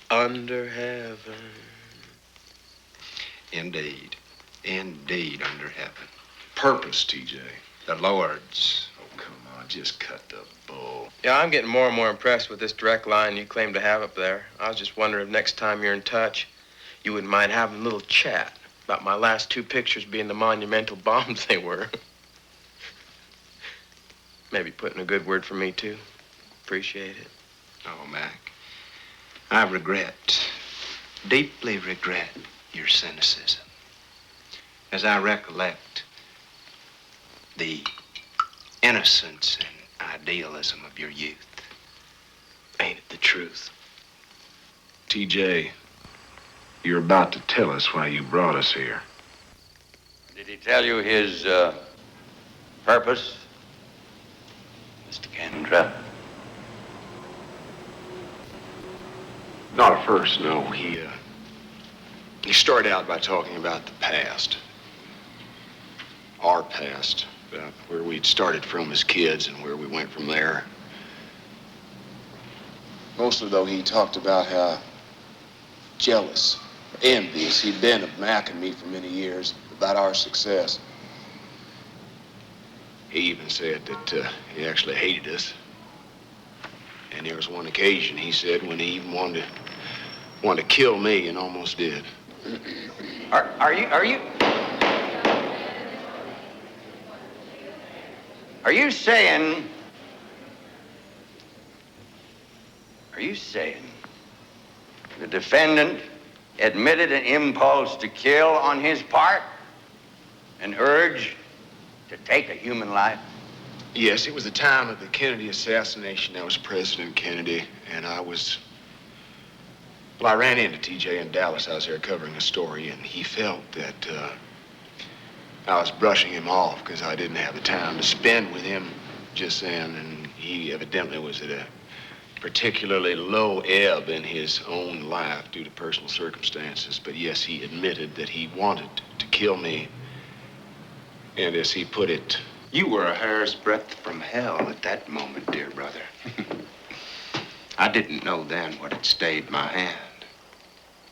under heaven. Indeed. Indeed, under heaven. Purpose, TJ. The Lord's. Oh, come on, just cut the bull. Yeah, I'm getting more and more impressed with this direct line you claim to have up there. I was just wondering if next time you're in touch, you wouldn't mind having a little chat about my last two pictures being the monumental bombs they were. Maybe putting a good word for me, too. Appreciate it. Oh, Mac, I regret, deeply regret your cynicism. As I recollect the innocence and idealism of your youth. Ain't it the truth? TJ, you're about to tell us why you brought us here. Did he tell you his purpose, Mr. Cantrell? Not at first, no. He started out by talking about the past. Our past. About where we'd started from as kids and where we went from there. Mostly, though, he talked about how jealous, envious he'd been of Mack and me for many years about our success. He even said that he actually hated us. And there was one occasion, he said, when he even wanted to kill me and almost did. Are you saying the defendant admitted an impulse to kill on his part? An urge to take a human life? Yes, it was the time of the Kennedy assassination. I was President Kennedy, and I ran into TJ in Dallas. I was there covering a story, and he felt that I was brushing him off because I didn't have the time to spend with him just then, and he evidently was at a particularly low ebb in his own life due to personal circumstances. But yes, he admitted that he wanted to kill me, and as he put it, You were a hair's breadth from hell at that moment, dear brother. I didn't know then what had stayed my hand.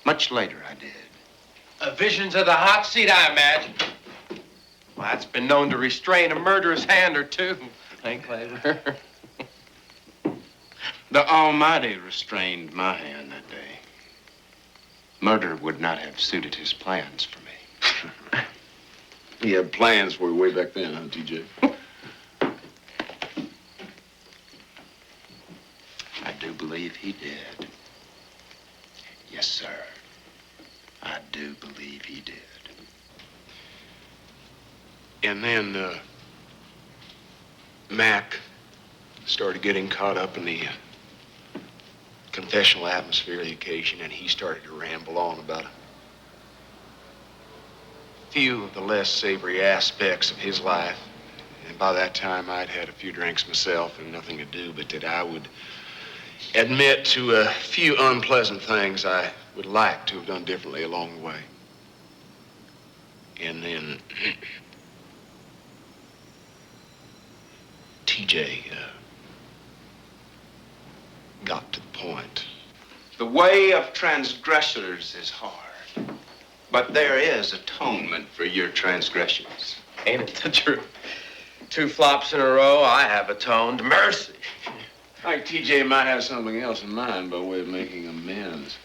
Much later, I did. Visions of the hot seat, I imagine. Well, that's been known to restrain a murderous hand or two. Ain't Kleber? The Almighty restrained my hand that day. Murder would not have suited his plans for me. he had plans for you way back then, huh, TJ? I do believe he did. Yes, sir. I do believe he did. And then Mack started getting caught up in the confessional atmosphere of the occasion, and he started to ramble on about a few of the less savory aspects of his life. And by that time, I'd had a few drinks myself and nothing to do but that I would admit to a few unpleasant things I would like to have done differently along the way. And then TJ got to the point. The way of transgressors is hard, but there is atonement for your transgressions. Ain't it the truth? 2 flops in a row, I have atoned. Mercy. I think TJ might have something else in mind by way of making amends.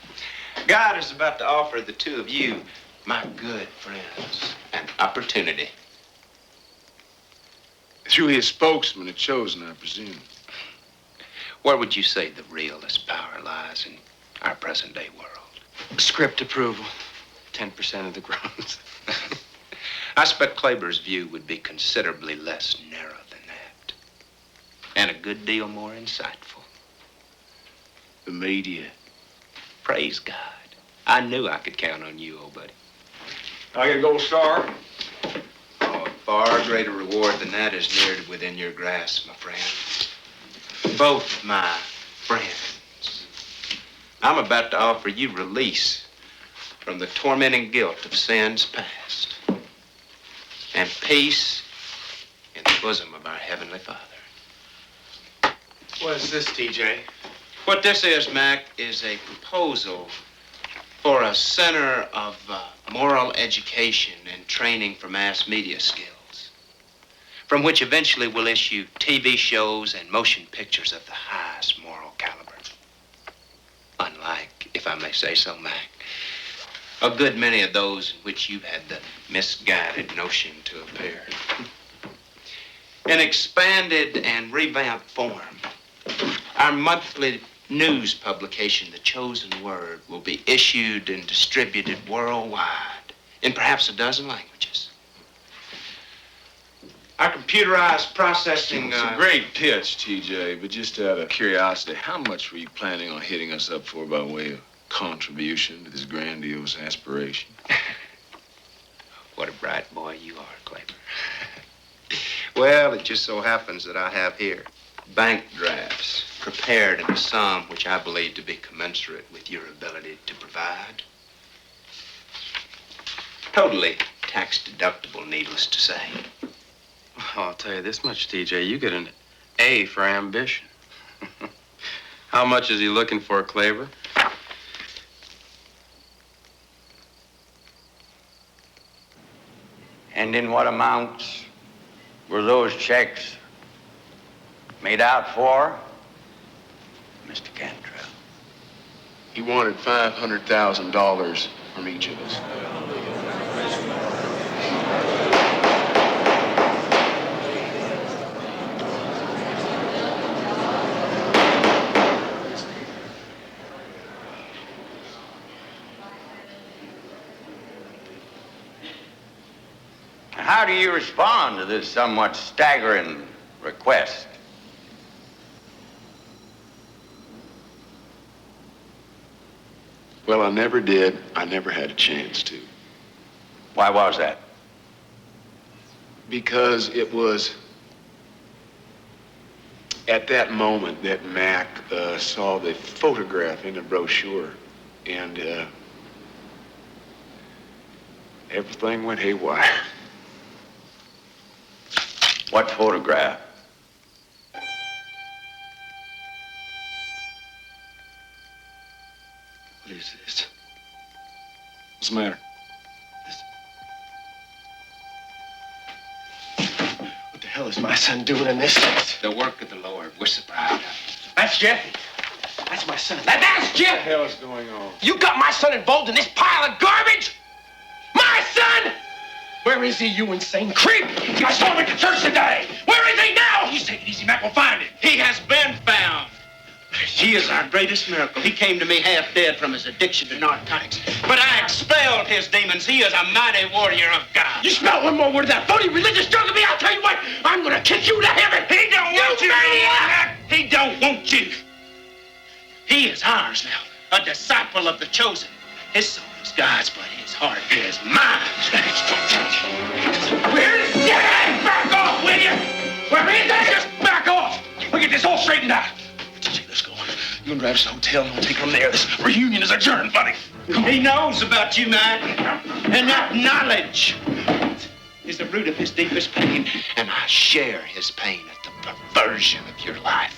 God is about to offer the two of you, my good friends, an opportunity. Through his spokesman at Chosen, I presume. Where would you say the realest power lies in our present-day world? Script approval. 10% of the grounds. I suspect Kleber's view would be considerably less narrow than that. And a good deal more insightful. The media. Praise God. I knew I could count on you, old buddy. I get a gold star. Oh, a far greater reward than that is near to within your grasp, my friend. Both my friends. I'm about to offer you release from the tormenting guilt of sins past and peace in the bosom of our Heavenly Father. What is this, TJ? What this is, Mac, is a proposal for a center of moral education and training for mass media skills, from which eventually we'll issue TV shows and motion pictures of the highest moral caliber. Unlike, if I may say so, Mac, a good many of those in which you've had the misguided notion to appear. In expanded and revamped form, our monthly news publication, The Chosen Word, will be issued and distributed worldwide in perhaps a dozen languages. Our computerized processing... It's a great pitch, TJ, but just out of curiosity, how much were you planning on hitting us up for by way of contribution to this grandiose aspiration? What a bright boy you are, Kleber. Well, it just so happens that I have here bank drafts prepared in a sum which I believe to be commensurate with your ability to provide. Totally tax deductible, needless to say. Oh, I'll tell you this much, TJ. You get an A for ambition. How much is he looking for, Kleber? And in what amounts were those checks made out for, Mr. Cantrell? He wanted $500,000 from each of us. How do you respond to this somewhat staggering request? Well, I never did. I never had a chance to. Why was that? Because it was at that moment that Mac saw the photograph in the brochure, and everything went haywire. What photograph? What is this? What's the matter? What the hell is my son doing in this place? The work of the Lord. We're so proud of him. That's Jeffy. That's my son. That's What the Jeff! hell is going on? You got my son involved in this pile of garbage? My son! Where is he, you insane creep? I saw him at the church today. Where is he now? You take it easy, Mac. We'll find him. He has been found. He is our greatest miracle. He came to me half dead from his addiction to narcotics. But I expelled his demons. He is a mighty warrior of God. You smell one more word of that phony religious junk of me, I'll tell you what, I'm gonna kick you to heaven. He don't want you. Maniac! He don't want you. He is ours now, a disciple of the chosen. His soul is God's, but his heart is mine. Where is he? Back off, will you? Where is he? Just back off. We'll get this all straightened out. TJ, let's go. You can drive us to the hotel and we'll take him there. This reunion is adjourned, buddy. He knows about you, Mac. And that knowledge is the root of his deepest pain. And I share his pain at the perversion of your life.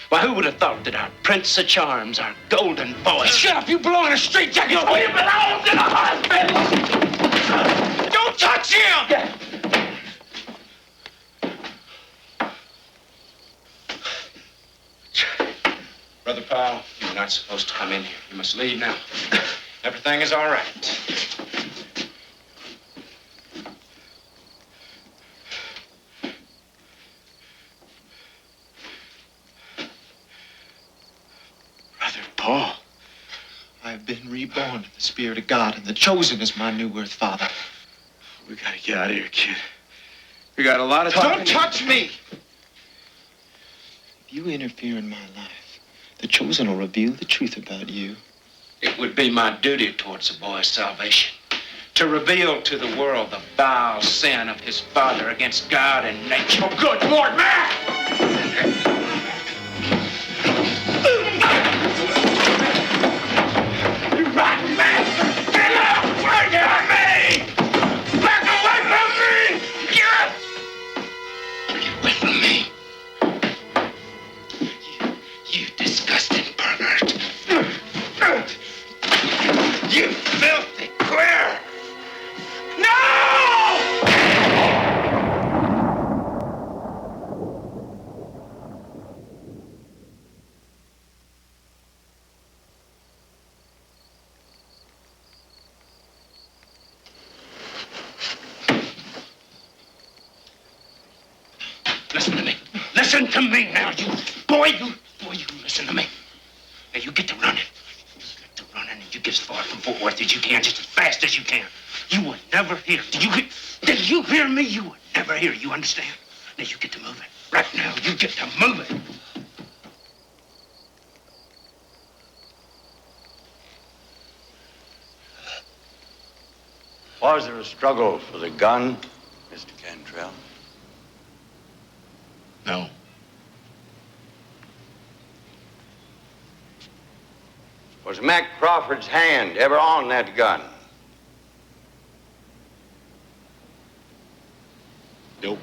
Why, who would have thought that our Prince of Charms, our golden boy... Shut up, you belong in a straitjacket. You belong in a hospital. Don't touch him! Brother Powell, you're not supposed to come in here. You must leave now. Everything is all right. Paul, I have been reborn in the Spirit of God, and the chosen is my new earth father. We gotta get out of here, kid. We got a lot of talking. Don't touch me! If you interfere in my life, the chosen will reveal the truth about you. It would be my duty towards the boy's salvation to reveal to the world the vile sin of his father against God and nature. Oh, good Lord, man! You rotten bastard! Get out! Away from me! Back away from me! Get away from me! You disgusting pervert! You filthy queer! No! Listen to me. Listen to me now, you boy, you listen to me. Now you get to running. And you get as far from Fort Worth as you can, just as fast as you can. You will never hear. Did you hear me? You will never hear. You understand? Now you get to moving. Right now, you get to moving. Was there a struggle for the gun, Mr. Cantrell? No. Was Mac Crawford's hand ever on that gun? Nope.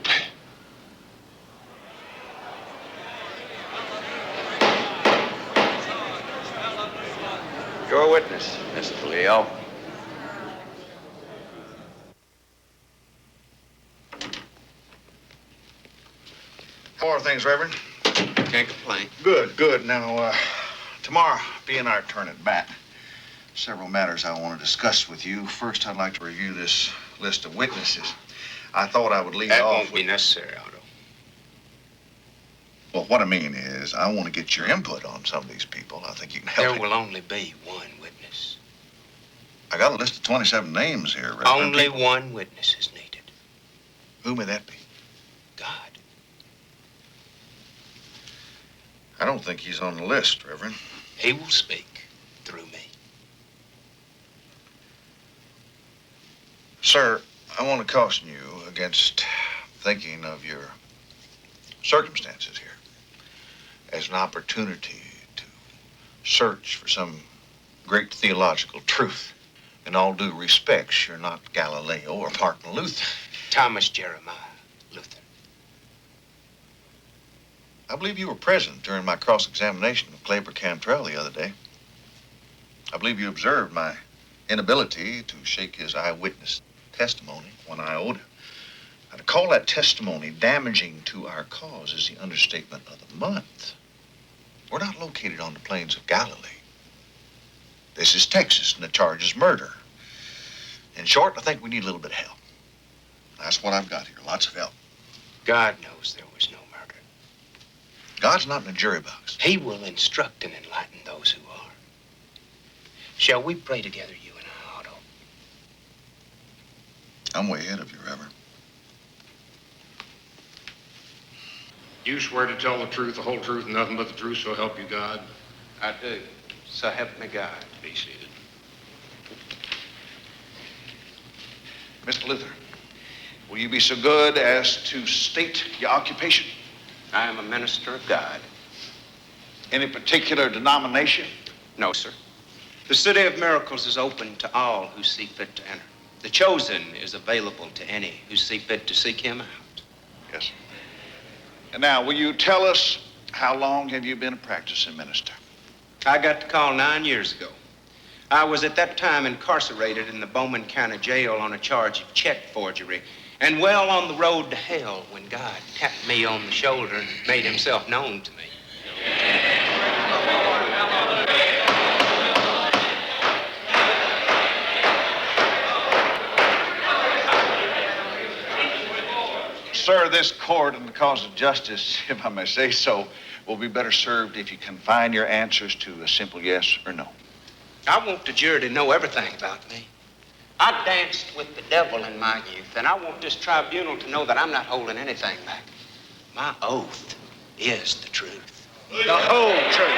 Your witness, Mr. Leo. How are things, Reverend? Can't complain. Good. Now, tomorrow being our turn at bat, several matters I want to discuss with you. First, I'd like to review this list of witnesses. I thought I would lead off. That won't be necessary, Otto. Well, what I mean is, I want to get your input on some of these people. I think you can help me. There will only be one witness. I got a list of 27 names here, Reverend. Only one witness is needed. Who may that be? God. I don't think he's on the list, Reverend. He will speak through me. Sir, I want to caution you against thinking of your circumstances here as an opportunity to search for some great theological truth. In all due respects, you're not Galileo or Martin Luther. Thomas Jeremiah Luther. I believe you were present during my cross-examination of Kleber Cantrell the other day. I believe you observed my inability to shake his eyewitness testimony one iota. Now, to call that testimony damaging to our cause is the understatement of the month. We're not located on the plains of Galilee. This is Texas, and the charge is murder. In short, I think we need a little bit of help. That's what I've got here, lots of help. God knows there was no murder. God's not in a jury box. He will instruct and enlighten those who are. Shall we pray together, you and I, Otto? I'm way ahead of you, Reverend. You swear to tell the truth, the whole truth, and nothing but the truth, so help you God? I do. So help me God. Be seated. Mr. Luther, will you be so good as to state your occupation? I am a minister of God. Any particular denomination? No, sir. The City of Miracles is open to all who see fit to enter. The chosen is available to any who see fit to seek him out. Yes, sir. And now, will you tell us how long have you been a practicing minister? I got the call 9 years ago. I was at that time incarcerated in the Bowman County Jail on a charge of check forgery and well on the road to hell when God tapped me on the shoulder and made himself known to me. Sir, this court in the cause of justice, if I may say so, will be better served if you confine your answers to a simple yes or no. I want the jury to know everything about me. I danced with the devil in my youth, and I want this tribunal to know that I'm not holding anything back. My oath is the truth. The whole truth.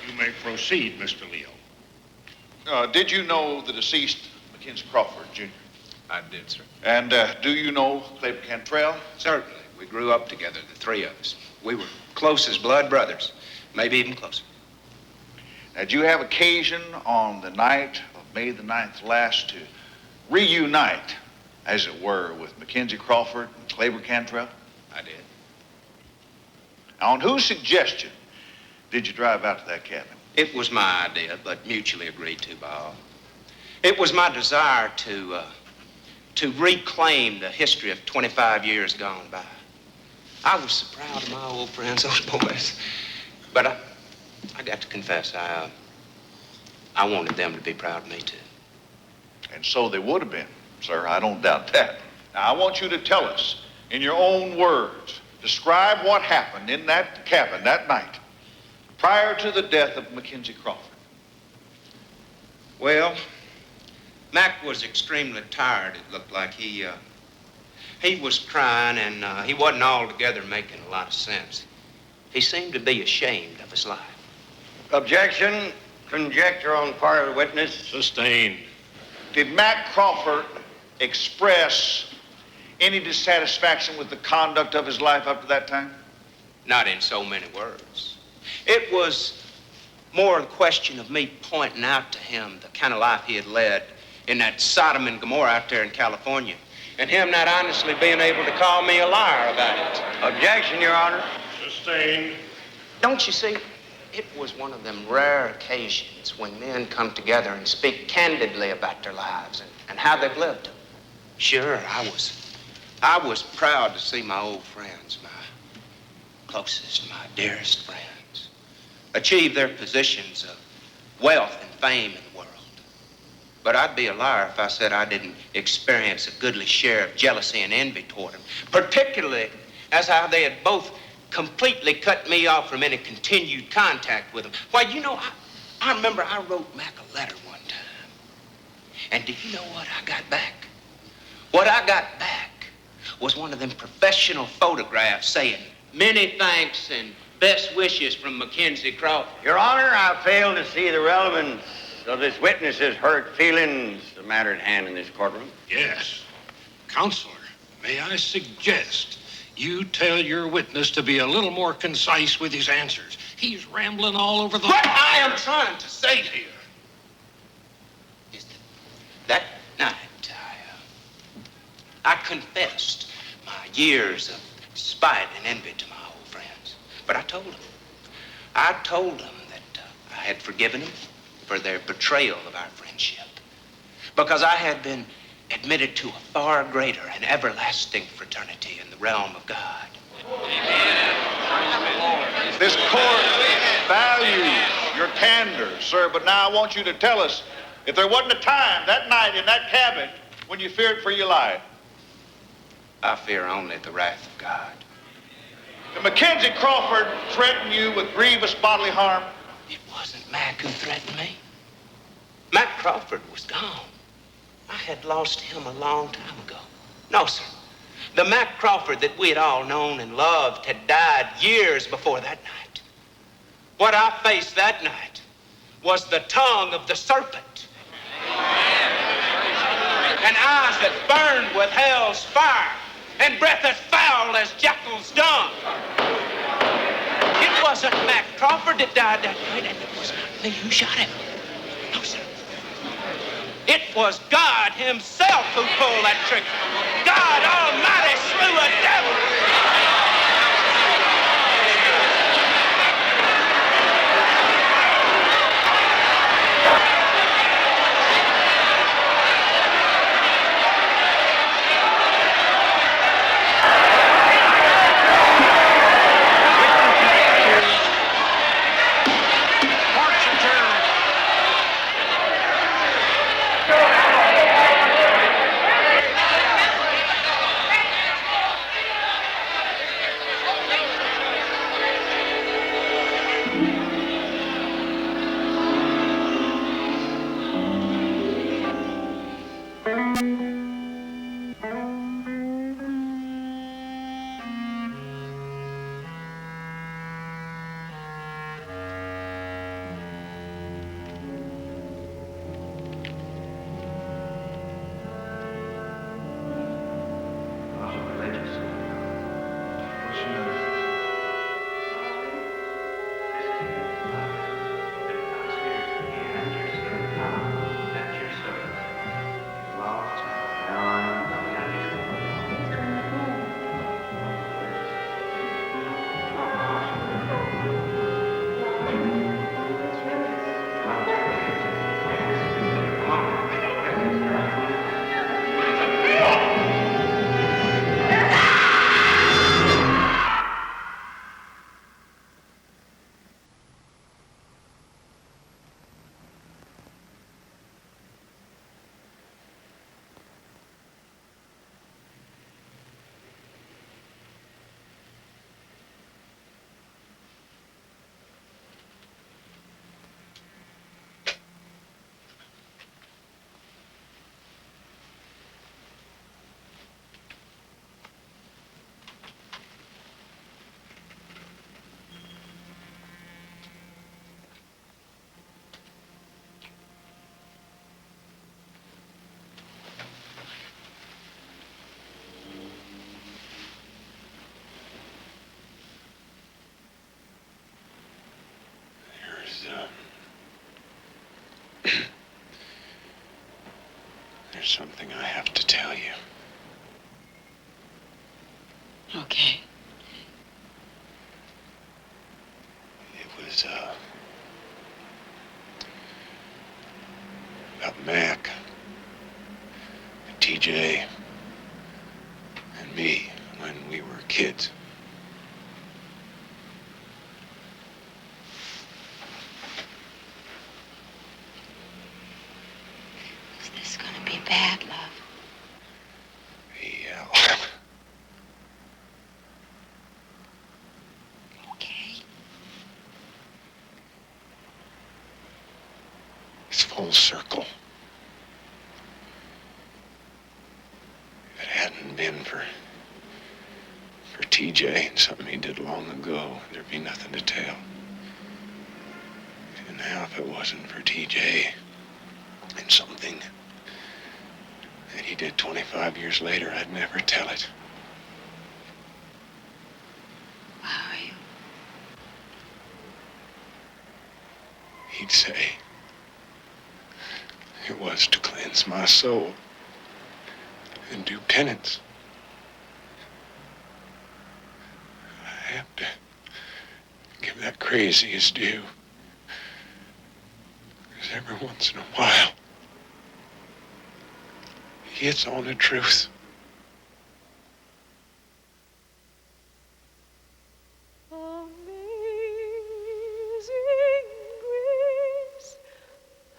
You may proceed, Mr. Leo. Did you know the deceased Mackenzie Crawford, Jr.? I did, sir. And do you know Kleber Cantrell? Certainly. We grew up together, the three of us. We were close as blood brothers, maybe even closer. Now, did you have occasion on the night of May the 9th last to reunite, as it were, with Mackenzie Crawford and Kleber Cantrell? I did. Now, on whose suggestion did you drive out to that cabin? It was my idea, but mutually agreed to by all. It was my desire to reclaim the history of 25 years gone by. I was so proud of my old friends, those boys. But I got to confess, I wanted them to be proud of me, too. And so they would have been, sir. I don't doubt that. Now, I want you to tell us, in your own words, describe what happened in that cabin that night prior to the death of Mackenzie Crawford. Well, Mac was extremely tired, it looked like. He was crying, and he wasn't altogether making a lot of sense. He seemed to be ashamed of his life. Objection. Conjecture on part of the witness. Sustained. Did Mack Crawford express any dissatisfaction with the conduct of his life up to that time? Not in so many words. It was more a question of me pointing out to him the kind of life he had led in that Sodom and Gomorrah out there in California, and him not honestly being able to call me a liar about it. Objection, Your Honor. Sustained. Don't you see? It was one of them rare occasions when men come together and speak candidly about their lives and how they've lived them. Sure, I was proud to see my old friends, my closest, my dearest friends, achieve their positions of wealth and fame in the world. But I'd be a liar if I said I didn't experience a goodly share of jealousy and envy toward them, particularly as how they had both completely cut me off from any continued contact with them. Why, you know, I remember I wrote Mac a letter one time. And do you know what I got back? What I got back was one of them professional photographs saying, "Many thanks and best wishes from Mackenzie Crawford." Your Honor, I fail to see the relevance of this witness's hurt feelings, the matter at hand in this courtroom. Yes. Counselor, may I suggest you tell your witness to be a little more concise with his answers. He's rambling all over the... What I am trying to say here is that night I confessed my years of spite and envy to my old friends. But I told them that I had forgiven them for their betrayal of our friendship, because I had been admitted to a far greater and everlasting fraternity in the realm of God. This court values your candor, sir, but now I want you to tell us if there wasn't a time that night in that cabin when you feared for your life. I fear only the wrath of God. Did Mackenzie Crawford threaten you with grievous bodily harm? It wasn't Mac who threatened me. Mac Crawford was gone. I had lost him a long time ago. No, sir. The Mac Crawford that we had all known and loved had died years before that night. What I faced that night was the tongue of the serpent. And eyes that burned with hell's fire, and breath as foul as jackal's dung. It wasn't Mac Crawford that died that night, and it was not me who shot him. No, sir. It was God himself who pulled that trigger. God Almighty slew a devil. There's something I have to tell you. Okay. It was, about Mac, and TJ, and me when we were kids. Is this gonna be bad, love? Yeah. Okay. It's full circle. If it hadn't been for TJ and something he did long ago, there'd be nothing to tell. And now if it wasn't for TJ and something that he did 25 years later, I'd never tell it. How are you? He'd say it was to cleanse my soul and do penance. I have to give that crazy his due. Because every once in a while, he hits on the truth.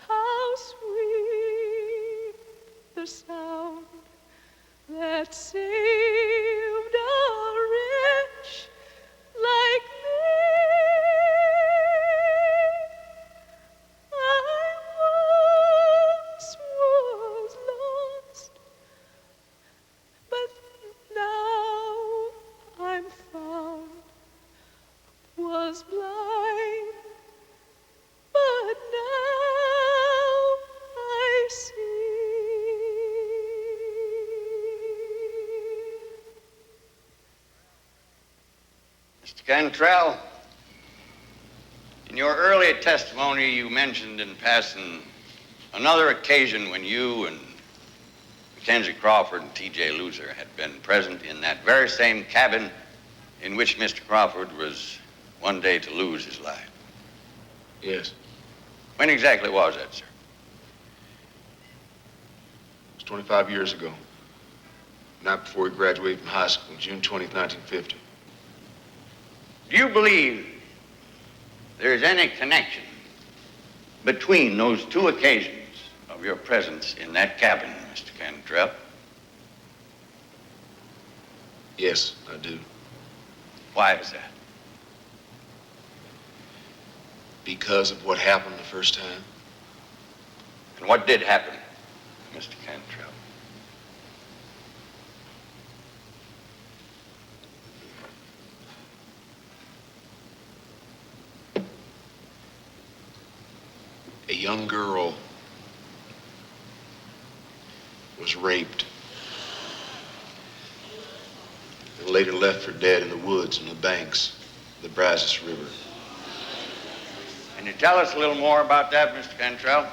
How sweet the sound that saved a wretch like me. I once was lost, but now I'm found. Was blind, but now I see. Mr. Cantrell, in your earlier testimony, you mentioned in passing another occasion when you and Mackenzie Crawford and T.J. Luther had been present in that very same cabin in which Mr. Crawford was one day to lose his life. Yes. When exactly was that, sir? It was 25 years ago. The night before he graduated from high school, June 20th, 1950. Do you believe there is any connection between those two occasions of your presence in that cabin, Mr. Cantrell? Yes, I do. Why is that? Because of what happened the first time. And what did happen, Mr. Cantrell? A young girl was raped and later left for dead in the woods on the banks of the Brazos River. Can you tell us a little more about that, Mr. Cantrell?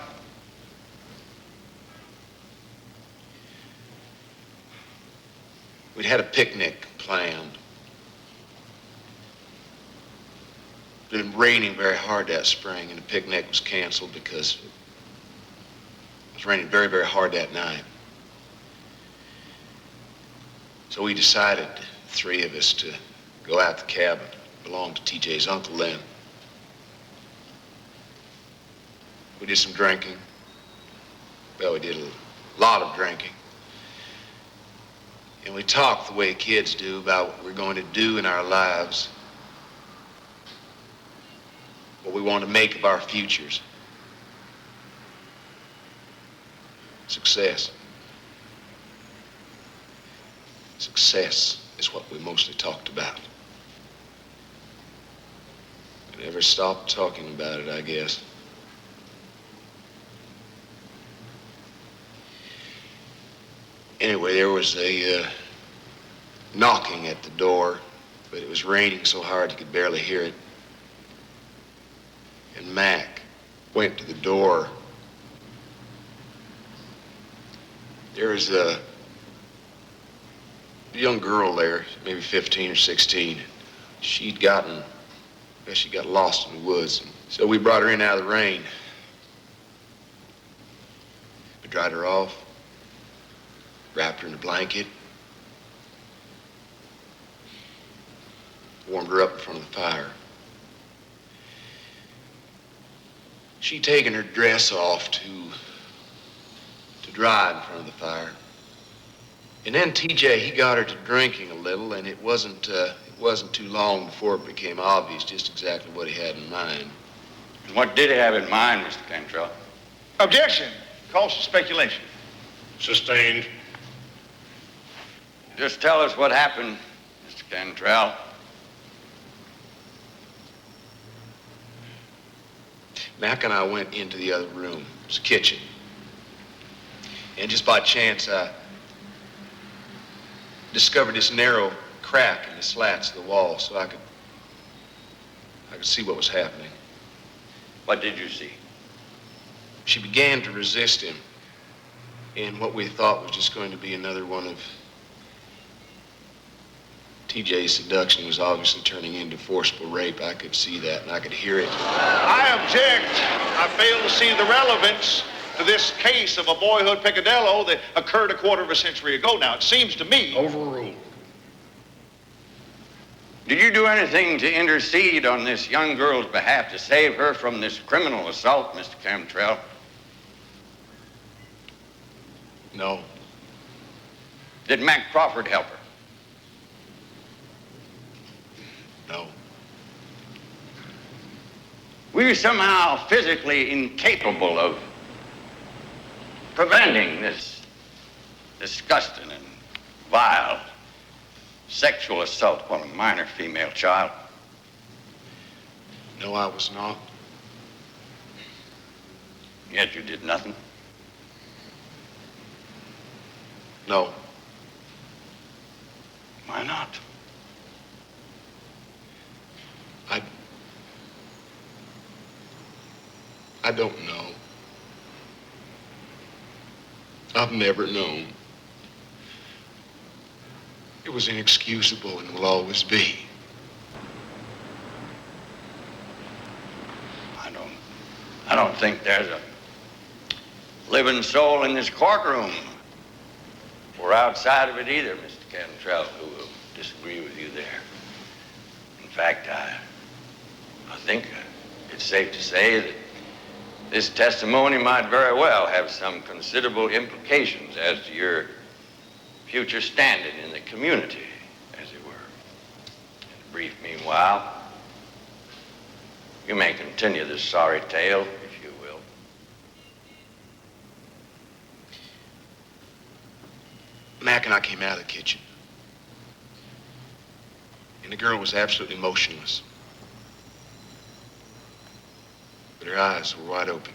We'd had a picnic planned. It had been raining very hard that spring, and the picnic was canceled because it was raining very, very hard that night. So we decided, the three of us, to go out the cabin. It belonged to TJ's uncle then. We did some drinking. Well, we did a lot of drinking. And we talked the way kids do about what we're going to do in our lives, what we want to make of our futures. Success. Success is what we mostly talked about. We never stopped talking about it, I guess. Anyway, there was a knocking at the door, but it was raining so hard you could barely hear it. And Mac went to the door There was a young girl there, maybe 15 or 16. She got lost in the woods. So we brought her in out of the rain. We dried her off, wrapped her in a blanket, warmed her up in front of the fire. She'd taken her dress off to dry in front of the fire. And then TJ, he got her to drinking a little, and it wasn't too long before it became obvious just exactly what he had in mind. And what did he have in mind, Mr. Cantrell? Objection. Calls for speculation. Sustained. Just tell us what happened, Mr. Cantrell. Mack and I went into the other room. It was the kitchen. And just by chance, I discovered this narrow crack in the slats of the wall so I could see what was happening. What did you see? She began to resist him in what we thought was just going to be another one of TJ's seduction was obviously turning into forcible rape. I could see that and I could hear it. I object. I fail to see the relevance to this case of a boyhood peccadillo that occurred a quarter of a century ago. Now, it seems to me... Overruled. Did you do anything to intercede on this young girl's behalf to save her from this criminal assault, Mr. Cantrell? No. Did Mack Crawford help her? No. Were you somehow physically incapable of preventing this disgusting and vile sexual assault upon a minor female child? No, I was not. Yet you did nothing? No. Why not? I don't know. I've never known. It was inexcusable and will always be. I don't think there's a living soul in this courtroom or outside of it either, Mr. Cantrell, who will disagree with you there. In fact, I think it's safe to say that this testimony might very well have some considerable implications as to your future standing in the community, as it were. In a brief meanwhile, you may continue this sorry tale, if you will. Mack and I came out of the kitchen. And the girl was absolutely motionless. But her eyes were wide open.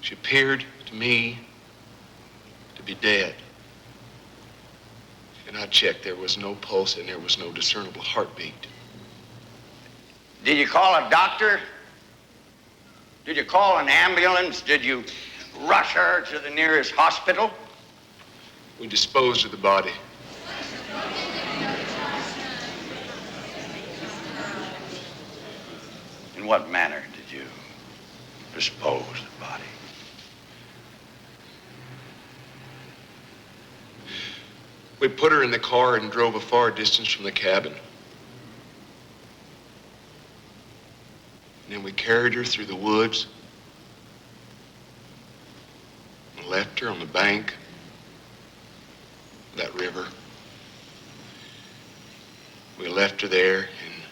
She appeared to me to be dead. And I checked. There was no pulse and there was no discernible heartbeat. Did you call a doctor? Did you call an ambulance? Did you rush her to the nearest hospital? We disposed of the body. In what manner did you dispose of the body? We put her in the car and drove a far distance from the cabin. And then we carried her through the woods and left her on the bank of that river. We left her there and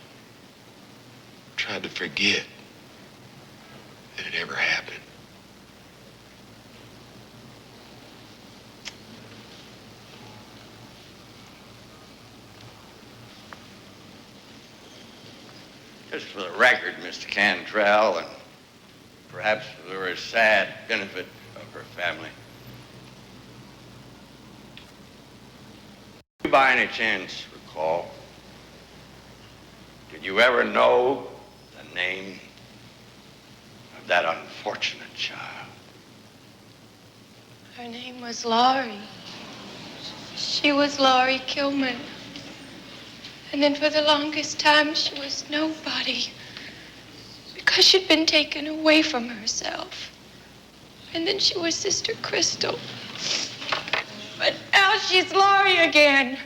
tried to forget that it ever happened. Just for the record, Mr. Cantrell, and perhaps for the very sad benefit of her family, do you by any chance recall, did you ever know the name of that unfortunate child? Her name was Laurie. She was Laurie Kilman. And then for the longest time, she was nobody. Because she'd been taken away from herself. And then she was Sister Crystal. But now she's Laurie again.